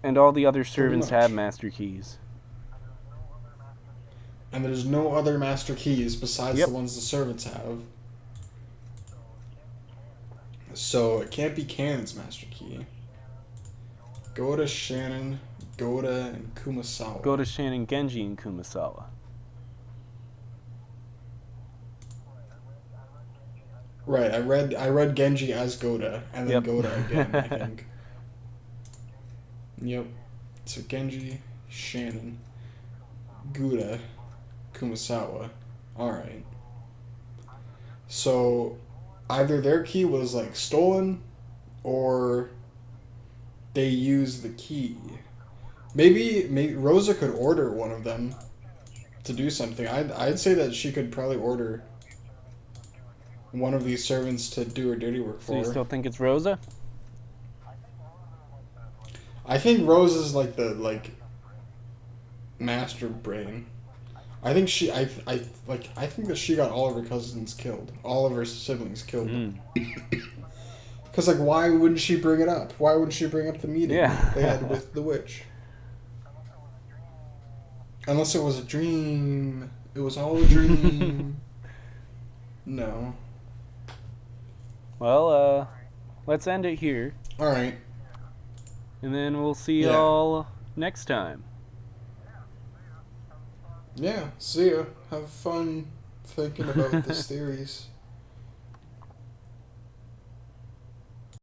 and all the other servants much. have master keys. And there's no other master keys besides Yep. the ones the servants have. So it can't be Kanon's master key. Go to Shannon, Goda, and Kumasawa. Go to Shannon, Genji, and Kumasawa. Right, I read Genji as Goda, and then Yep. Goda again, I think. Yep. So Genji, Shannon, Goda, Kumasawa. Alright. So either their key was like stolen or they used the key. Maybe Rosa could order one of them to do something. I'd say that she could probably order one of these servants to do her dirty work So for you her. still think it's Rosa? I think Rose is like the master brain. I think I think that she got all of her cousins killed, all of her siblings killed. Because like, why wouldn't she bring it up? Why wouldn't she bring up the meeting Yeah. they had with the witch? Unless it was a dream. It was all a dream. No. Well, let's end it here, All right. and then we'll see Yeah. y'all next time. Yeah. See ya. Have fun thinking about this theories.